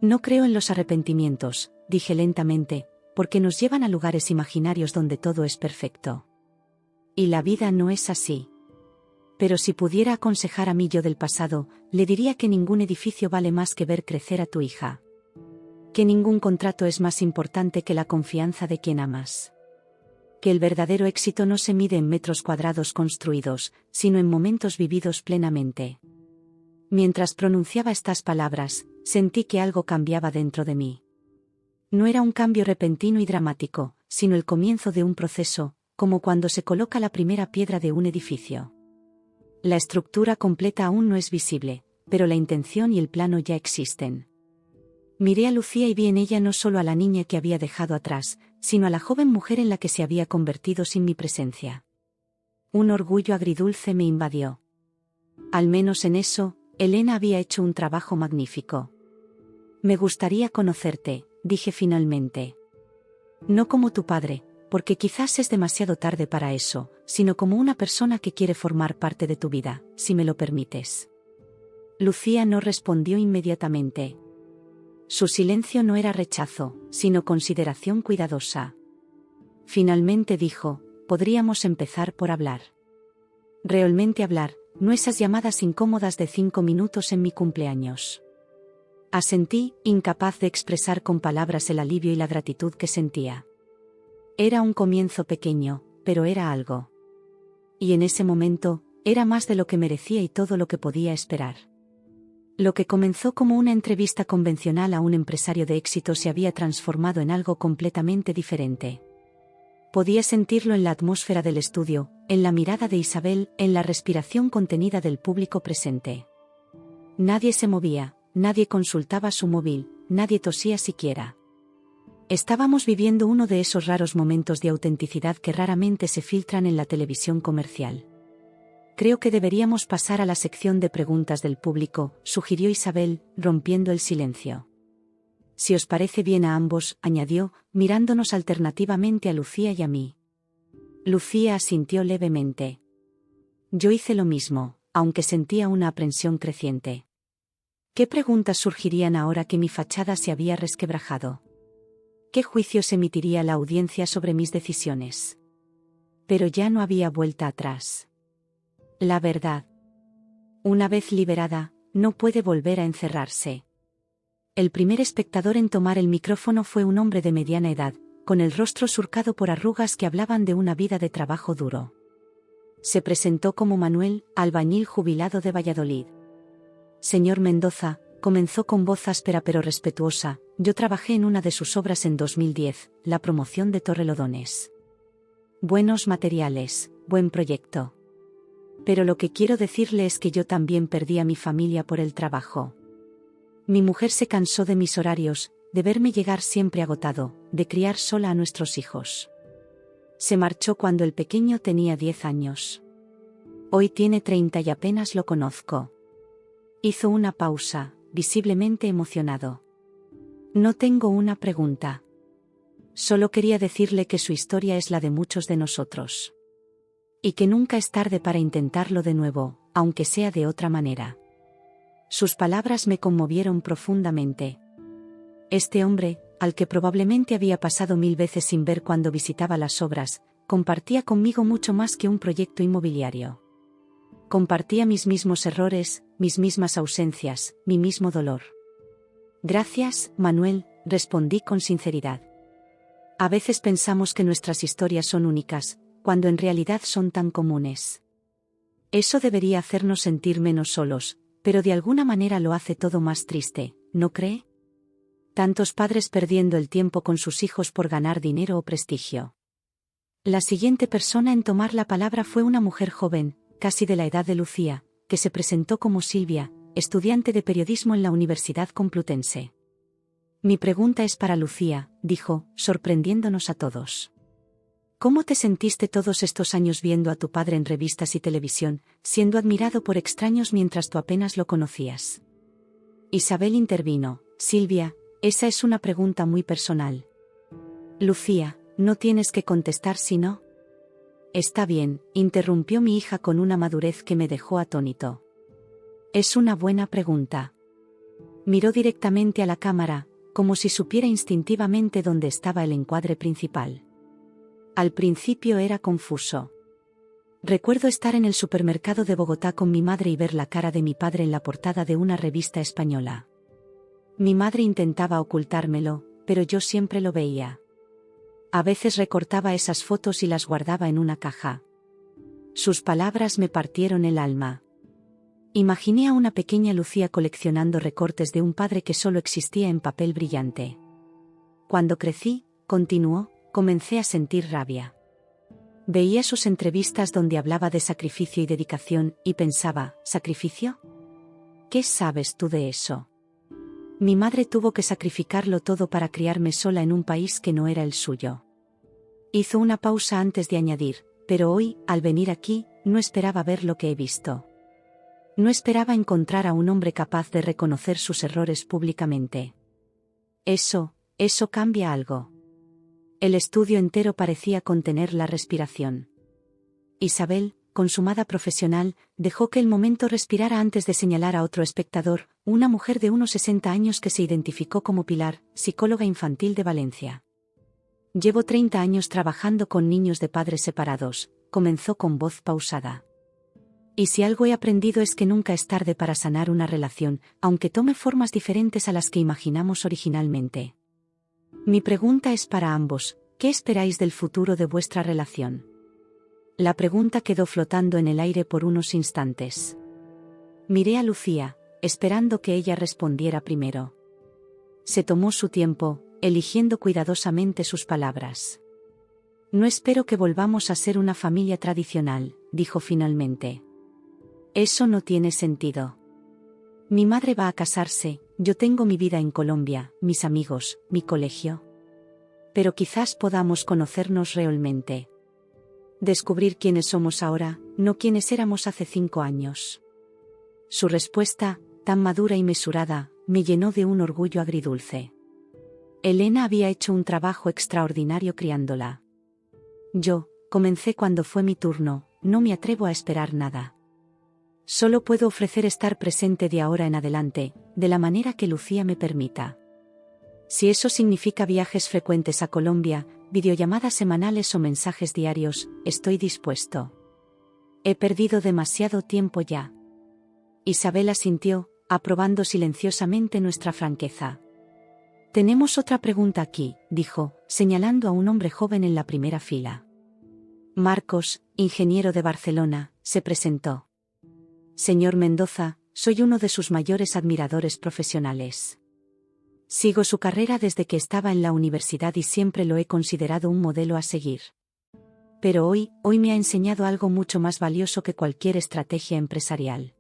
No creo en los arrepentimientos, dije lentamente, porque nos llevan a lugares imaginarios donde todo es perfecto. Y la vida no es así. Pero si pudiera aconsejar a mí yo del pasado, le diría que ningún edificio vale más que ver crecer a tu hija. Que ningún contrato es más importante que la confianza de quien amas. Que el verdadero éxito no se mide en metros cuadrados construidos, sino en momentos vividos plenamente. Mientras pronunciaba estas palabras, sentí que algo cambiaba dentro de mí. No era un cambio repentino y dramático, sino el comienzo de un proceso, como cuando se coloca la primera piedra de un edificio. La estructura completa aún no es visible, pero la intención y el plano ya existen. Miré a Lucía y vi en ella no solo a la niña que había dejado atrás, sino a la joven mujer en la que se había convertido sin mi presencia. Un orgullo agridulce me invadió. Al menos en eso, Elena había hecho un trabajo magnífico. Me gustaría conocerte, dije finalmente. No como tu padre, porque quizás es demasiado tarde para eso, sino como una persona que quiere formar parte de tu vida, si me lo permites. Lucía no respondió inmediatamente. Su silencio no era rechazo, sino consideración cuidadosa. Finalmente dijo, podríamos empezar por hablar. Realmente hablar, no esas llamadas incómodas de 5 minutos en mi cumpleaños. Asentí, incapaz de expresar con palabras el alivio y la gratitud que sentía. Era un comienzo pequeño, pero era algo. Y en ese momento, era más de lo que merecía y todo lo que podía esperar. Lo que comenzó como una entrevista convencional a un empresario de éxito se había transformado en algo completamente diferente. Podía sentirlo en la atmósfera del estudio, en la mirada de Isabel, en la respiración contenida del público presente. Nadie se movía, nadie consultaba su móvil, nadie tosía siquiera. Estábamos viviendo uno de esos raros momentos de autenticidad que raramente se filtran en la televisión comercial. Creo que deberíamos pasar a la sección de preguntas del público, sugirió Isabel, rompiendo el silencio. Si os parece bien a ambos, añadió, mirándonos alternativamente a Lucía y a mí. Lucía asintió levemente. Yo hice lo mismo, aunque sentía una aprensión creciente. ¿Qué preguntas surgirían ahora que mi fachada se había resquebrajado? ¿Qué juicios emitiría la audiencia sobre mis decisiones? Pero ya no había vuelta atrás. La verdad, una vez liberada, no puede volver a encerrarse. El primer espectador en tomar el micrófono fue un hombre de mediana edad, con el rostro surcado por arrugas que hablaban de una vida de trabajo duro. Se presentó como Manuel, albañil jubilado de Valladolid. Señor Mendoza, comenzó con voz áspera pero respetuosa, yo trabajé en una de sus obras en 2010, la promoción de Torrelodones. Buenos materiales, buen proyecto. Pero lo que quiero decirle es que yo también perdí a mi familia por el trabajo. Mi mujer se cansó de mis horarios, de verme llegar siempre agotado, de criar sola a nuestros hijos. Se marchó cuando el pequeño tenía 10 años. Hoy tiene 30 y apenas lo conozco. Hizo una pausa, visiblemente emocionado. No tengo una pregunta. Solo quería decirle que su historia es la de muchos de nosotros. Y que nunca es tarde para intentarlo de nuevo, aunque sea de otra manera. Sus palabras me conmovieron profundamente. Este hombre, al que probablemente había pasado 1000 veces sin ver cuando visitaba las obras, compartía conmigo mucho más que un proyecto inmobiliario. Compartía mis mismos errores, mis mismas ausencias, mi mismo dolor. Gracias, Manuel, respondí con sinceridad. A veces pensamos que nuestras historias son únicas, cuando en realidad son tan comunes. Eso debería hacernos sentir menos solos, pero de alguna manera lo hace todo más triste, ¿no cree? Tantos padres perdiendo el tiempo con sus hijos por ganar dinero o prestigio. La siguiente persona en tomar la palabra fue una mujer joven, casi de la edad de Lucía, que se presentó como Silvia, estudiante de periodismo en la Universidad Complutense. Mi pregunta es para Lucía, dijo, sorprendiéndonos a todos. ¿Cómo te sentiste todos estos años viendo a tu padre en revistas y televisión, siendo admirado por extraños mientras tú apenas lo conocías? Isabel intervino. Silvia, esa es una pregunta muy personal. Lucía, no tienes que contestar si no. Está bien, interrumpió mi hija con una madurez que me dejó atónito. Es una buena pregunta. Miró directamente a la cámara, como si supiera instintivamente dónde estaba el encuadre principal. Al principio era confuso. Recuerdo estar en el supermercado de Bogotá con mi madre y ver la cara de mi padre en la portada de una revista española. Mi madre intentaba ocultármelo, pero yo siempre lo veía. A veces recortaba esas fotos y las guardaba en una caja. Sus palabras me partieron el alma. Imaginé a una pequeña Lucía coleccionando recortes de un padre que solo existía en papel brillante. Cuando crecí, continuó, comencé a sentir rabia. Veía sus entrevistas donde hablaba de sacrificio y dedicación, y pensaba, ¿sacrificio? ¿Qué sabes tú de eso? Mi madre tuvo que sacrificarlo todo para criarme sola en un país que no era el suyo. Hizo una pausa antes de añadir, pero hoy, al venir aquí, no esperaba ver lo que he visto. No esperaba encontrar a un hombre capaz de reconocer sus errores públicamente. Eso cambia algo. El estudio entero parecía contener la respiración. Isabel, consumada profesional, dejó que el momento respirara antes de señalar a otro espectador, una mujer de unos 60 años que se identificó como Pilar, psicóloga infantil de Valencia. Llevo 30 años trabajando con niños de padres separados, comenzó con voz pausada. Y si algo he aprendido es que nunca es tarde para sanar una relación, aunque tome formas diferentes a las que imaginamos originalmente. Mi pregunta es para ambos, ¿qué esperáis del futuro de vuestra relación? La pregunta quedó flotando en el aire por unos instantes. Miré a Lucía, esperando que ella respondiera primero. Se tomó su tiempo, eligiendo cuidadosamente sus palabras. No espero que volvamos a ser una familia tradicional, dijo finalmente. Eso no tiene sentido. Mi madre va a casarse, yo tengo mi vida en Colombia, mis amigos, mi colegio. Pero quizás podamos conocernos realmente. Descubrir quiénes somos ahora, no quiénes éramos hace 5 años. Su respuesta, tan madura y mesurada, me llenó de un orgullo agridulce. Elena había hecho un trabajo extraordinario criándola. Yo, comencé cuando fue mi turno, no me atrevo a esperar nada. Solo puedo ofrecer estar presente de ahora en adelante, de la manera que Lucía me permita. Si eso significa viajes frecuentes a Colombia, videollamadas semanales o mensajes diarios, estoy dispuesto. He perdido demasiado tiempo ya. Isabel asintió, aprobando silenciosamente nuestra franqueza. Tenemos otra pregunta aquí, dijo, señalando a un hombre joven en la primera fila. Marcos, ingeniero de Barcelona, se presentó. Señor Mendoza, soy uno de sus mayores admiradores profesionales. Sigo su carrera desde que estaba en la universidad y siempre lo he considerado un modelo a seguir. Pero hoy me ha enseñado algo mucho más valioso que cualquier estrategia empresarial.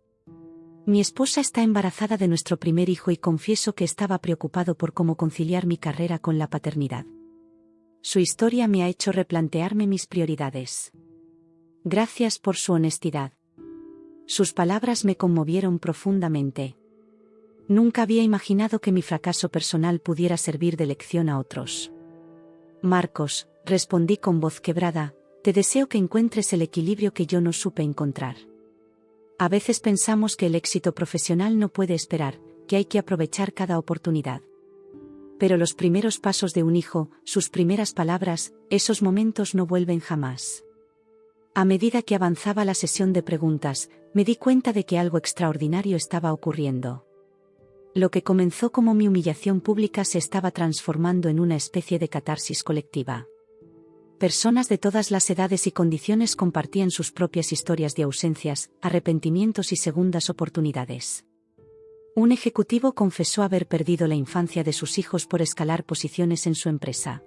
Mi esposa está embarazada de nuestro primer hijo y confieso que estaba preocupado por cómo conciliar mi carrera con la paternidad. Su historia me ha hecho replantearme mis prioridades. Gracias por su honestidad. Sus palabras me conmovieron profundamente. Nunca había imaginado que mi fracaso personal pudiera servir de lección a otros. Marcos, respondí con voz quebrada, te deseo que encuentres el equilibrio que yo no supe encontrar. A veces pensamos que el éxito profesional no puede esperar, que hay que aprovechar cada oportunidad. Pero los primeros pasos de un hijo, sus primeras palabras, esos momentos no vuelven jamás. A medida que avanzaba la sesión de preguntas, me di cuenta de que algo extraordinario estaba ocurriendo. Lo que comenzó como mi humillación pública se estaba transformando en una especie de catarsis colectiva. Personas de todas las edades y condiciones compartían sus propias historias de ausencias, arrepentimientos y segundas oportunidades. Un ejecutivo confesó haber perdido la infancia de sus hijos por escalar posiciones en su empresa.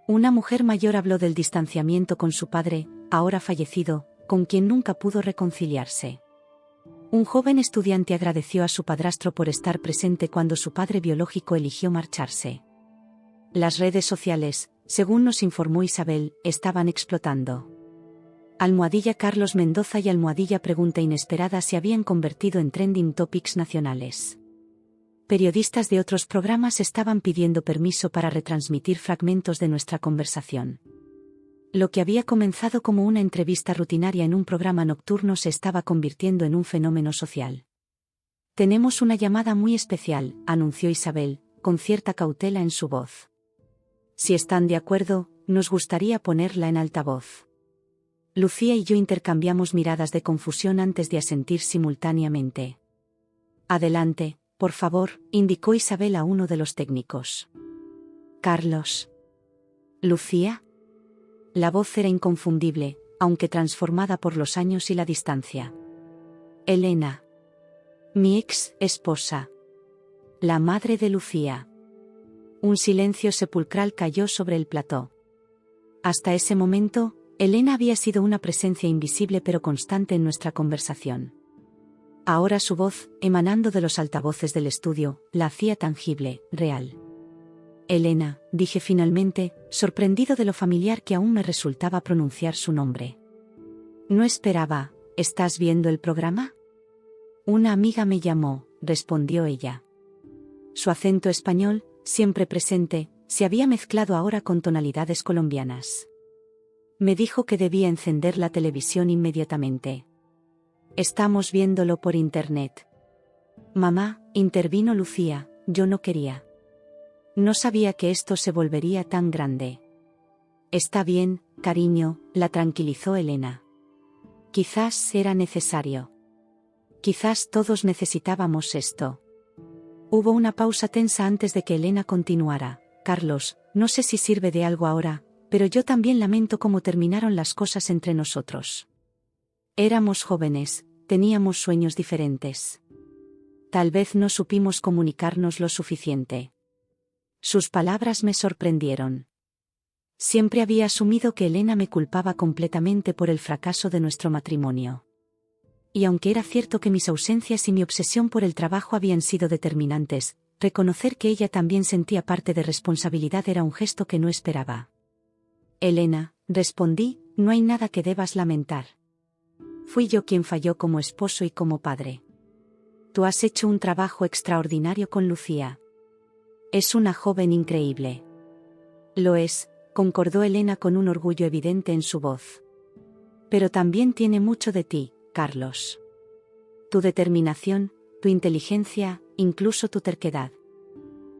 Una mujer mayor habló del distanciamiento con su padre, ahora fallecido, con quien nunca pudo reconciliarse. Un joven estudiante agradeció a su padrastro por estar presente cuando su padre biológico eligió marcharse. Las redes sociales, según nos informó Isabel, estaban explotando. Almohadilla Carlos Mendoza y almohadilla Pregunta Inesperada se habían convertido en trending topics nacionales. Periodistas de otros programas estaban pidiendo permiso para retransmitir fragmentos de nuestra conversación. Lo que había comenzado como una entrevista rutinaria en un programa nocturno se estaba convirtiendo en un fenómeno social. Tenemos una llamada muy especial, anunció Isabel, con cierta cautela en su voz. Si están de acuerdo, nos gustaría ponerla en altavoz. Lucía y yo intercambiamos miradas de confusión antes de asentir simultáneamente. Adelante, por favor, indicó Isabel a uno de los técnicos. Carlos. ¿Lucía? La voz era inconfundible, aunque transformada por los años y la distancia. Elena. Mi ex esposa. La madre de Lucía. Un silencio sepulcral cayó sobre el plató. Hasta ese momento, Elena había sido una presencia invisible pero constante en nuestra conversación. Ahora su voz, emanando de los altavoces del estudio, la hacía tangible, real. Elena, dije finalmente, sorprendido de lo familiar que aún me resultaba pronunciar su nombre. No esperaba, ¿estás viendo el programa? Una amiga me llamó, respondió ella. Su acento español, siempre presente, se había mezclado ahora con tonalidades colombianas. Me dijo que debía encender la televisión inmediatamente. Estamos viéndolo por internet. Mamá, intervino Lucía, yo no quería. No sabía que esto se volvería tan grande. Está bien, cariño, la tranquilizó Elena. Quizás era necesario. Quizás todos necesitábamos esto. Hubo una pausa tensa antes de que Elena continuara. Carlos, no sé si sirve de algo ahora, pero yo también lamento cómo terminaron las cosas entre nosotros. Éramos jóvenes, teníamos sueños diferentes. Tal vez no supimos comunicarnos lo suficiente. Sus palabras me sorprendieron. Siempre había asumido que Elena me culpaba completamente por el fracaso de nuestro matrimonio. Y aunque era cierto que mis ausencias y mi obsesión por el trabajo habían sido determinantes, reconocer que ella también sentía parte de responsabilidad era un gesto que no esperaba. Elena, respondí, no hay nada que debas lamentar. Fui yo quien falló como esposo y como padre. Tú has hecho un trabajo extraordinario con Lucía. Es una joven increíble. Lo es, concordó Elena con un orgullo evidente en su voz. Pero también tiene mucho de ti, Carlos. Tu determinación, tu inteligencia, incluso tu terquedad.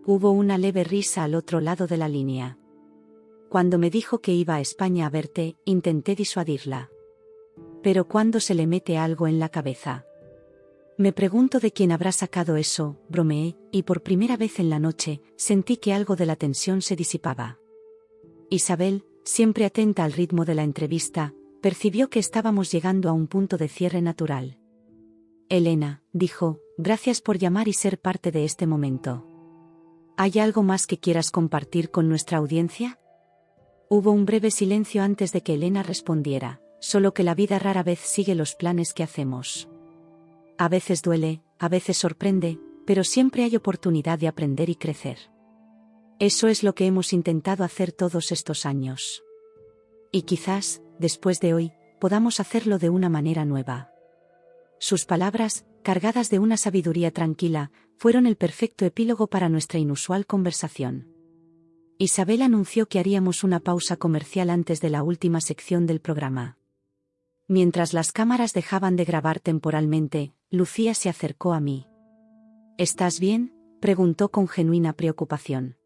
Hubo una leve risa al otro lado de la línea. Cuando me dijo que iba a España a verte, intenté disuadirla. Pero ¿cuándo se le mete algo en la cabeza? Me pregunto de quién habrá sacado eso, bromeé, y por primera vez en la noche, sentí que algo de la tensión se disipaba. Isabel, siempre atenta al ritmo de la entrevista, percibió que estábamos llegando a un punto de cierre natural. Elena, dijo, gracias por llamar y ser parte de este momento. ¿Hay algo más que quieras compartir con nuestra audiencia? Hubo un breve silencio antes de que Elena respondiera, solo que la vida rara vez sigue los planes que hacemos. A veces duele, a veces sorprende, pero siempre hay oportunidad de aprender y crecer. Eso es lo que hemos intentado hacer todos estos años. Y quizás, después de hoy, podamos hacerlo de una manera nueva. Sus palabras, cargadas de una sabiduría tranquila, fueron el perfecto epílogo para nuestra inusual conversación. Isabel anunció que haríamos una pausa comercial antes de la última sección del programa. Mientras las cámaras dejaban de grabar temporalmente, Lucía se acercó a mí. ¿Estás bien?, preguntó con genuina preocupación.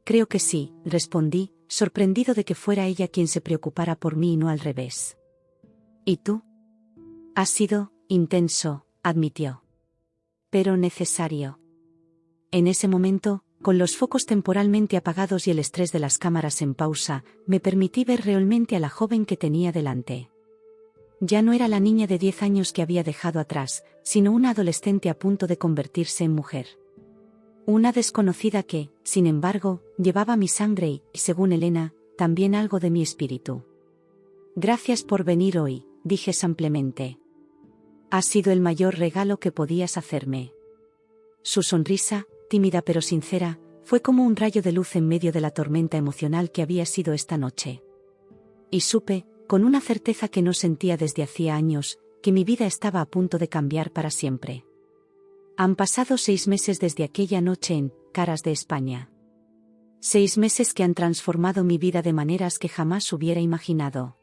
Creo que sí, respondí, sorprendido de que fuera ella quien se preocupara por mí y no al revés. ¿Y tú? Ha sido intenso, admitió. Pero necesario. En ese momento, con los focos temporalmente apagados y el estrés de las cámaras en pausa, me permití ver realmente a la joven que tenía delante. Ya no era la niña de 10 años que había dejado atrás, sino una adolescente a punto de convertirse en mujer. Una desconocida que, sin embargo, llevaba mi sangre y, según Elena, también algo de mi espíritu. Gracias por venir hoy, dije simplemente. Ha sido el mayor regalo que podías hacerme. Su sonrisa, tímida pero sincera, fue como un rayo de luz en medio de la tormenta emocional que había sido esta noche. Y supe, con una certeza que no sentía desde hacía años, que mi vida estaba a punto de cambiar para siempre. Han pasado 6 meses desde aquella noche en Caras de España. 6 meses que han transformado mi vida de maneras que jamás hubiera imaginado.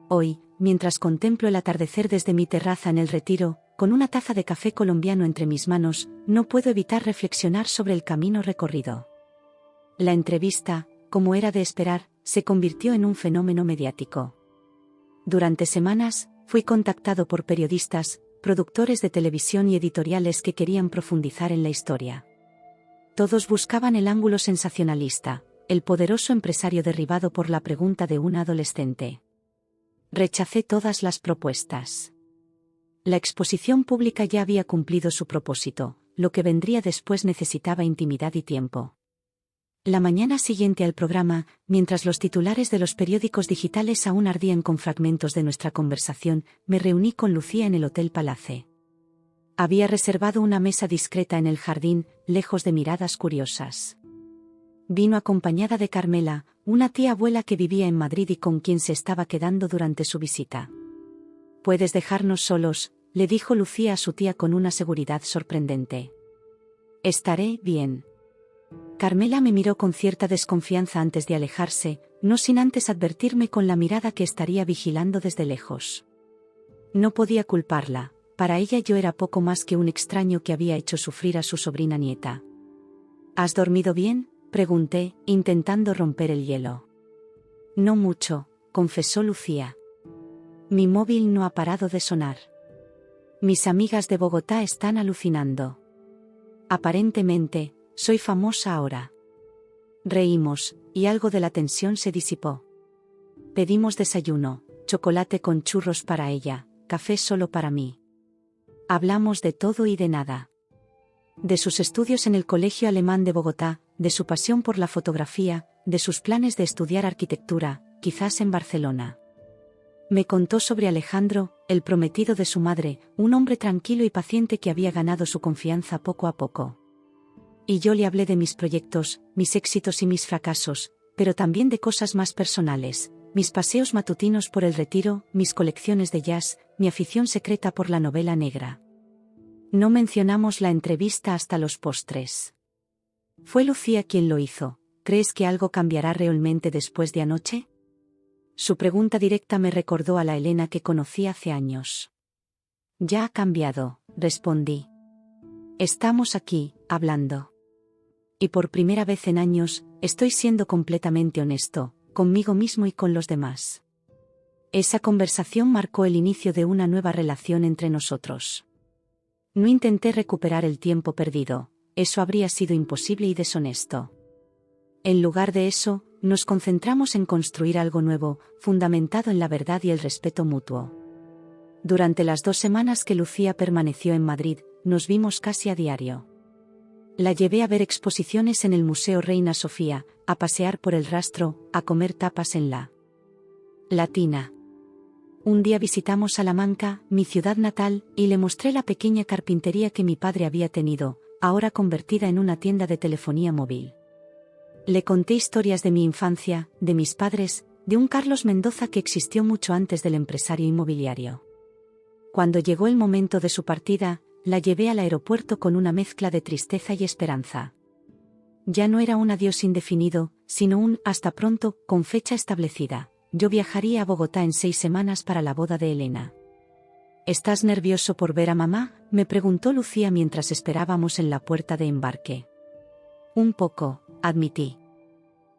Hoy, mientras contemplo el atardecer desde mi terraza en El Retiro, con una taza de café colombiano entre mis manos, no puedo evitar reflexionar sobre el camino recorrido. La entrevista, como era de esperar, se convirtió en un fenómeno mediático. Durante semanas, fui contactado por periodistas, productores de televisión y editoriales que querían profundizar en la historia. Todos buscaban el ángulo sensacionalista, el poderoso empresario derribado por la pregunta de una adolescente. Rechacé todas las propuestas. La exposición pública ya había cumplido su propósito, lo que vendría después necesitaba intimidad y tiempo. La mañana siguiente al programa, mientras los titulares de los periódicos digitales aún ardían con fragmentos de nuestra conversación, me reuní con Lucía en el Hotel Palace. Había reservado una mesa discreta en el jardín, lejos de miradas curiosas. Vino acompañada de Carmela, una tía abuela que vivía en Madrid y con quien se estaba quedando durante su visita. «Puedes dejarnos solos», le dijo Lucía a su tía con una seguridad sorprendente. «Estaré bien». Carmela me miró con cierta desconfianza antes de alejarse, no sin antes advertirme con la mirada que estaría vigilando desde lejos. No podía culparla, para ella yo era poco más que un extraño que había hecho sufrir a su sobrina nieta. «¿Has dormido bien?», pregunté, intentando romper el hielo. «No mucho», confesó Lucía. «Mi móvil no ha parado de sonar. Mis amigas de Bogotá están alucinando. Aparentemente, soy famosa ahora». Reímos, y algo de la tensión se disipó. Pedimos desayuno, chocolate con churros para ella, café solo para mí. Hablamos de todo y de nada. De sus estudios en el Colegio Alemán de Bogotá, de su pasión por la fotografía, de sus planes de estudiar arquitectura, quizás en Barcelona. Me contó sobre Alejandro, el prometido de su madre, un hombre tranquilo y paciente que había ganado su confianza poco a poco. Y yo le hablé de mis proyectos, mis éxitos y mis fracasos, pero también de cosas más personales, mis paseos matutinos por el Retiro, mis colecciones de jazz, mi afición secreta por la novela negra. No mencionamos la entrevista hasta los postres. Fue Lucía quien lo hizo. ¿Crees que algo cambiará realmente después de anoche? Su pregunta directa me recordó a la Elena que conocí hace años. Ya ha cambiado, respondí. Estamos aquí, hablando. Y por primera vez en años, estoy siendo completamente honesto, conmigo mismo y con los demás. Esa conversación marcó el inicio de una nueva relación entre nosotros. No intenté recuperar el tiempo perdido, eso habría sido imposible y deshonesto. En lugar de eso, nos concentramos en construir algo nuevo, fundamentado en la verdad y el respeto mutuo. Durante las 2 semanas que Lucía permaneció en Madrid, nos vimos casi a diario. La llevé a ver exposiciones en el Museo Reina Sofía, a pasear por el Rastro, a comer tapas en la Latina. Un día visitamos Salamanca, mi ciudad natal, y le mostré la pequeña carpintería que mi padre había tenido, ahora convertida en una tienda de telefonía móvil. Le conté historias de mi infancia, de mis padres, de un Carlos Mendoza que existió mucho antes del empresario inmobiliario. Cuando llegó el momento de su partida, la llevé al aeropuerto con una mezcla de tristeza y esperanza. Ya no era un adiós indefinido, sino un hasta pronto, con fecha establecida. Yo viajaría a Bogotá en 6 semanas para la boda de Elena. ¿Estás nervioso por ver a mamá?, me preguntó Lucía mientras esperábamos en la puerta de embarque. Un poco, admití.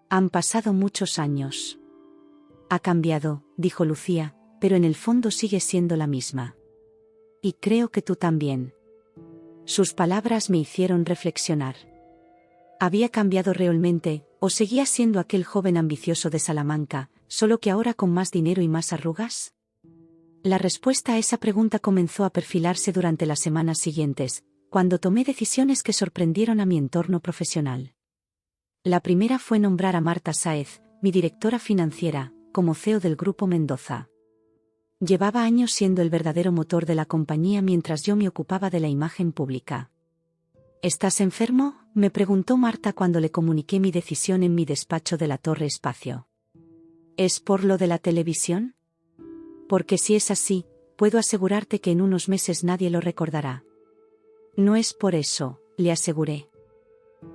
Han pasado muchos años. Ha cambiado, dijo Lucía, pero en el fondo sigue siendo la misma. Y creo que tú también. Sus palabras me hicieron reflexionar. ¿Había cambiado realmente, o seguía siendo aquel joven ambicioso de Salamanca, solo que ahora con más dinero y más arrugas? La respuesta a esa pregunta comenzó a perfilarse durante las semanas siguientes, cuando tomé decisiones que sorprendieron a mi entorno profesional. La primera fue nombrar a Marta Sáez, mi directora financiera, como CEO del Grupo Mendoza. Llevaba años siendo el verdadero motor de la compañía mientras yo me ocupaba de la imagen pública. ¿Estás enfermo?, me preguntó Marta cuando le comuniqué mi decisión en mi despacho de la Torre Espacio. ¿Es por lo de la televisión? Porque si es así, puedo asegurarte que en unos meses nadie lo recordará. No es por eso, le aseguré.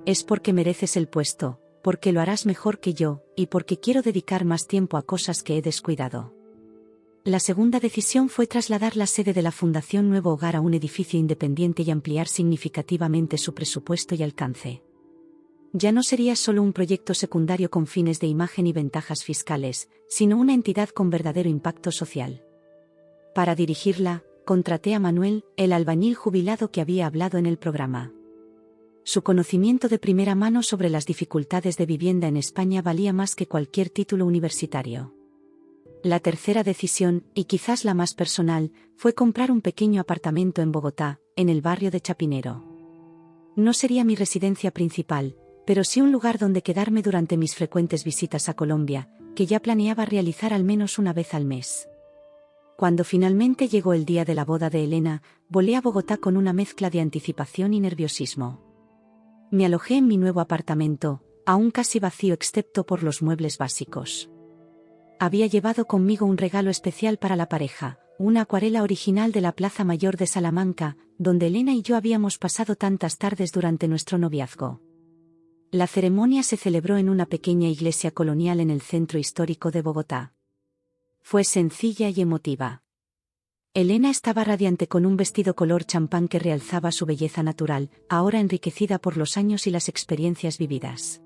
Es porque mereces el puesto, porque lo harás mejor que yo, y porque quiero dedicar más tiempo a cosas que he descuidado. La segunda decisión fue trasladar la sede de la Fundación Nuevo Hogar a un edificio independiente y ampliar significativamente su presupuesto y alcance. Ya no sería solo un proyecto secundario con fines de imagen y ventajas fiscales, sino una entidad con verdadero impacto social. Para dirigirla, contraté a Manuel, el albañil jubilado que había hablado en el programa. Su conocimiento de primera mano sobre las dificultades de vivienda en España valía más que cualquier título universitario. La tercera decisión, y quizás la más personal, fue comprar un pequeño apartamento en Bogotá, en el barrio de Chapinero. No sería mi residencia principal, pero sí un lugar donde quedarme durante mis frecuentes visitas a Colombia, que ya planeaba realizar al menos una vez al mes. Cuando finalmente llegó el día de la boda de Elena, volé a Bogotá con una mezcla de anticipación y nerviosismo. Me alojé en mi nuevo apartamento, aún casi vacío excepto por los muebles básicos. Había llevado conmigo un regalo especial para la pareja, una acuarela original de la Plaza Mayor de Salamanca, donde Elena y yo habíamos pasado tantas tardes durante nuestro noviazgo. La ceremonia se celebró en una pequeña iglesia colonial en el centro histórico de Bogotá. Fue sencilla y emotiva. Elena estaba radiante con un vestido color champán que realzaba su belleza natural, ahora enriquecida por los años y las experiencias vividas.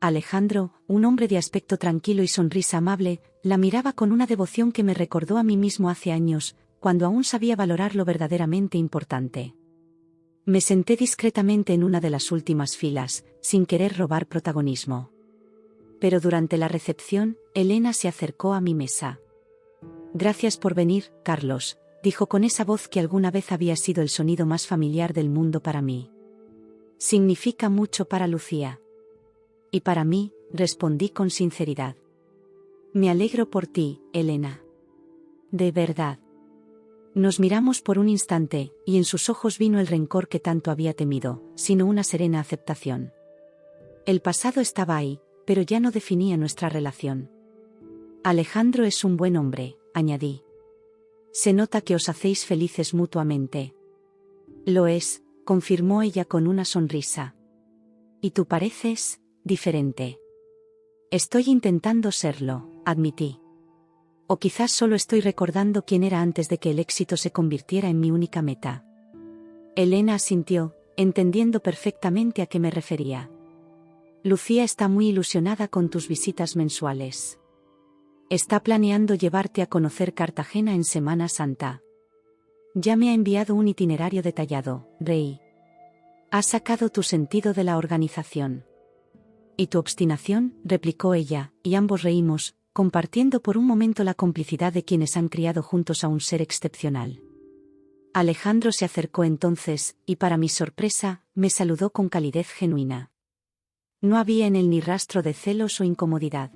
Alejandro, un hombre de aspecto tranquilo y sonrisa amable, la miraba con una devoción que me recordó a mí mismo hace años, cuando aún sabía valorar lo verdaderamente importante. Me senté discretamente en una de las últimas filas, sin querer robar protagonismo. Pero durante la recepción, Elena se acercó a mi mesa. «Gracias por venir, Carlos», dijo con esa voz que alguna vez había sido el sonido más familiar del mundo para mí. «Significa mucho para Lucía». «Y para mí», respondí con sinceridad. «Me alegro por ti, Elena. De verdad». Nos miramos por un instante, y en sus ojos vino el rencor que tanto había temido, sino una serena aceptación. El pasado estaba ahí, pero ya no definía nuestra relación. «Alejandro es un buen hombre», añadí. «Se nota que os hacéis felices mutuamente». «Lo es», confirmó ella con una sonrisa. «Y tú pareces diferente». «Estoy intentando serlo», admití. «O quizás solo estoy recordando quién era antes de que el éxito se convirtiera en mi única meta». Elena asintió, entendiendo perfectamente a qué me refería. «Lucía está muy ilusionada con tus visitas mensuales. Está planeando llevarte a conocer Cartagena en Semana Santa. Ya me ha enviado un itinerario detallado», reí. «Has sacado tu sentido de la organización». «¿Y tu obstinación?», replicó ella, y ambos reímos, compartiendo por un momento la complicidad de quienes han criado juntos a un ser excepcional. Alejandro se acercó entonces, y para mi sorpresa, me saludó con calidez genuina. No había en él ni rastro de celos o incomodidad.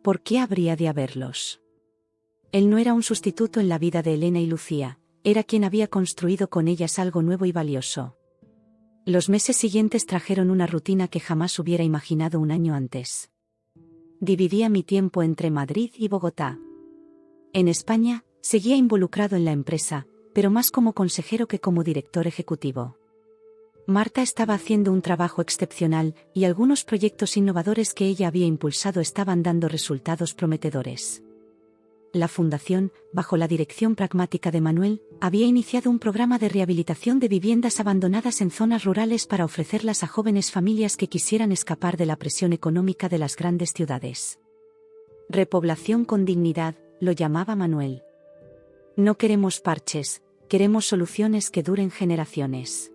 ¿Por qué habría de haberlos? Él no era un sustituto en la vida de Elena y Lucía, era quien había construido con ellas algo nuevo y valioso. Los meses siguientes trajeron una rutina que jamás hubiera imaginado un año antes. Dividía mi tiempo entre Madrid y Bogotá. En España, seguía involucrado en la empresa, pero más como consejero que como director ejecutivo. Marta estaba haciendo un trabajo excepcional, y algunos proyectos innovadores que ella había impulsado estaban dando resultados prometedores. La Fundación, bajo la dirección pragmática de Manuel, había iniciado un programa de rehabilitación de viviendas abandonadas en zonas rurales para ofrecerlas a jóvenes familias que quisieran escapar de la presión económica de las grandes ciudades. Repoblación con dignidad, lo llamaba Manuel. No queremos parches, queremos soluciones que duren generaciones.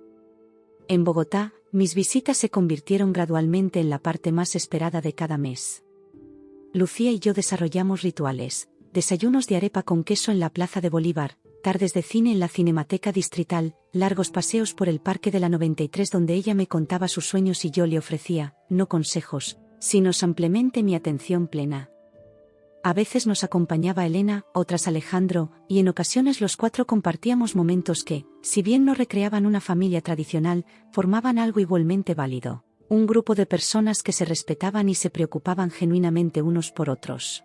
En Bogotá, mis visitas se convirtieron gradualmente en la parte más esperada de cada mes. Lucía y yo desarrollamos rituales. Desayunos de arepa con queso en la Plaza de Bolívar, tardes de cine en la Cinemateca Distrital, largos paseos por el Parque de la 93 donde ella me contaba sus sueños y yo le ofrecía, no consejos, sino simplemente mi atención plena. A veces nos acompañaba Elena, otras Alejandro, y en ocasiones los cuatro compartíamos momentos que, si bien no recreaban una familia tradicional, formaban algo igualmente válido, un grupo de personas que se respetaban y se preocupaban genuinamente unos por otros.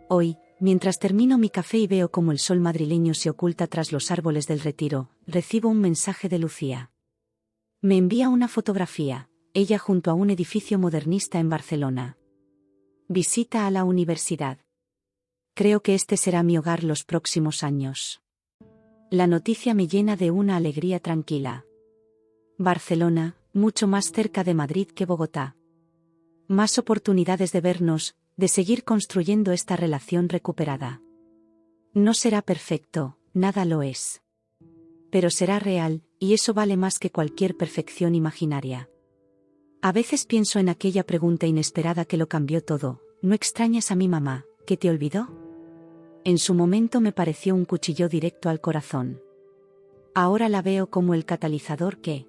Hoy, mientras termino mi café y veo cómo el sol madrileño se oculta tras los árboles del Retiro, recibo un mensaje de Lucía. Me envía una fotografía, ella junto a un edificio modernista en Barcelona. Visita a la universidad. Creo que este será mi hogar los próximos años. La noticia me llena de una alegría tranquila. Barcelona, mucho más cerca de Madrid que Bogotá. Más oportunidades de vernos, de seguir construyendo esta relación recuperada. No será perfecto, nada lo es. Pero será real, y eso vale más que cualquier perfección imaginaria. A veces pienso en aquella pregunta inesperada que lo cambió todo: ¿no extrañas a mi mamá, que te olvidó? En su momento me pareció un cuchillo directo al corazón. Ahora la veo como el catalizador que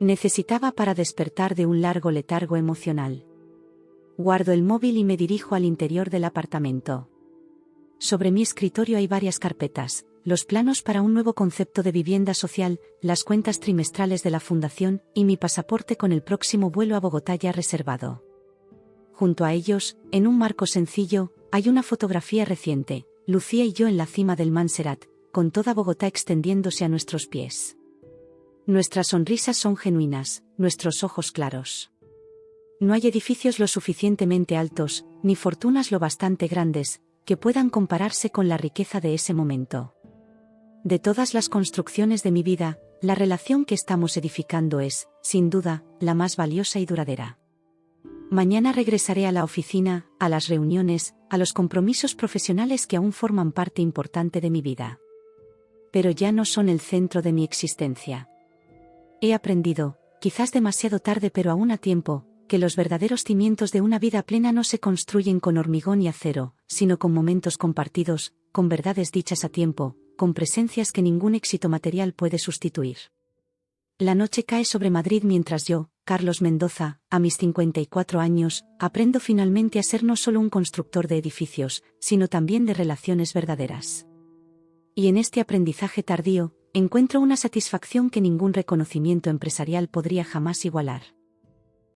necesitaba para despertar de un largo letargo emocional. Guardo el móvil y me dirijo al interior del apartamento. Sobre mi escritorio hay varias carpetas: los planos para un nuevo concepto de vivienda social, las cuentas trimestrales de la fundación y mi pasaporte con el próximo vuelo a Bogotá ya reservado. Junto a ellos, en un marco sencillo, hay una fotografía reciente: Lucía y yo en la cima del Montserrat, con toda Bogotá extendiéndose a nuestros pies. Nuestras sonrisas son genuinas, nuestros ojos claros. No hay edificios lo suficientemente altos, ni fortunas lo bastante grandes, que puedan compararse con la riqueza de ese momento. De todas las construcciones de mi vida, la relación que estamos edificando es, sin duda, la más valiosa y duradera. Mañana regresaré a la oficina, a las reuniones, a los compromisos profesionales que aún forman parte importante de mi vida. Pero ya no son el centro de mi existencia. He aprendido, quizás demasiado tarde pero aún a tiempo, que los verdaderos cimientos de una vida plena no se construyen con hormigón y acero, sino con momentos compartidos, con verdades dichas a tiempo, con presencias que ningún éxito material puede sustituir. La noche cae sobre Madrid mientras yo, Carlos Mendoza, a mis 54 años, aprendo finalmente a ser no solo un constructor de edificios, sino también de relaciones verdaderas. Y en este aprendizaje tardío, encuentro una satisfacción que ningún reconocimiento empresarial podría jamás igualar.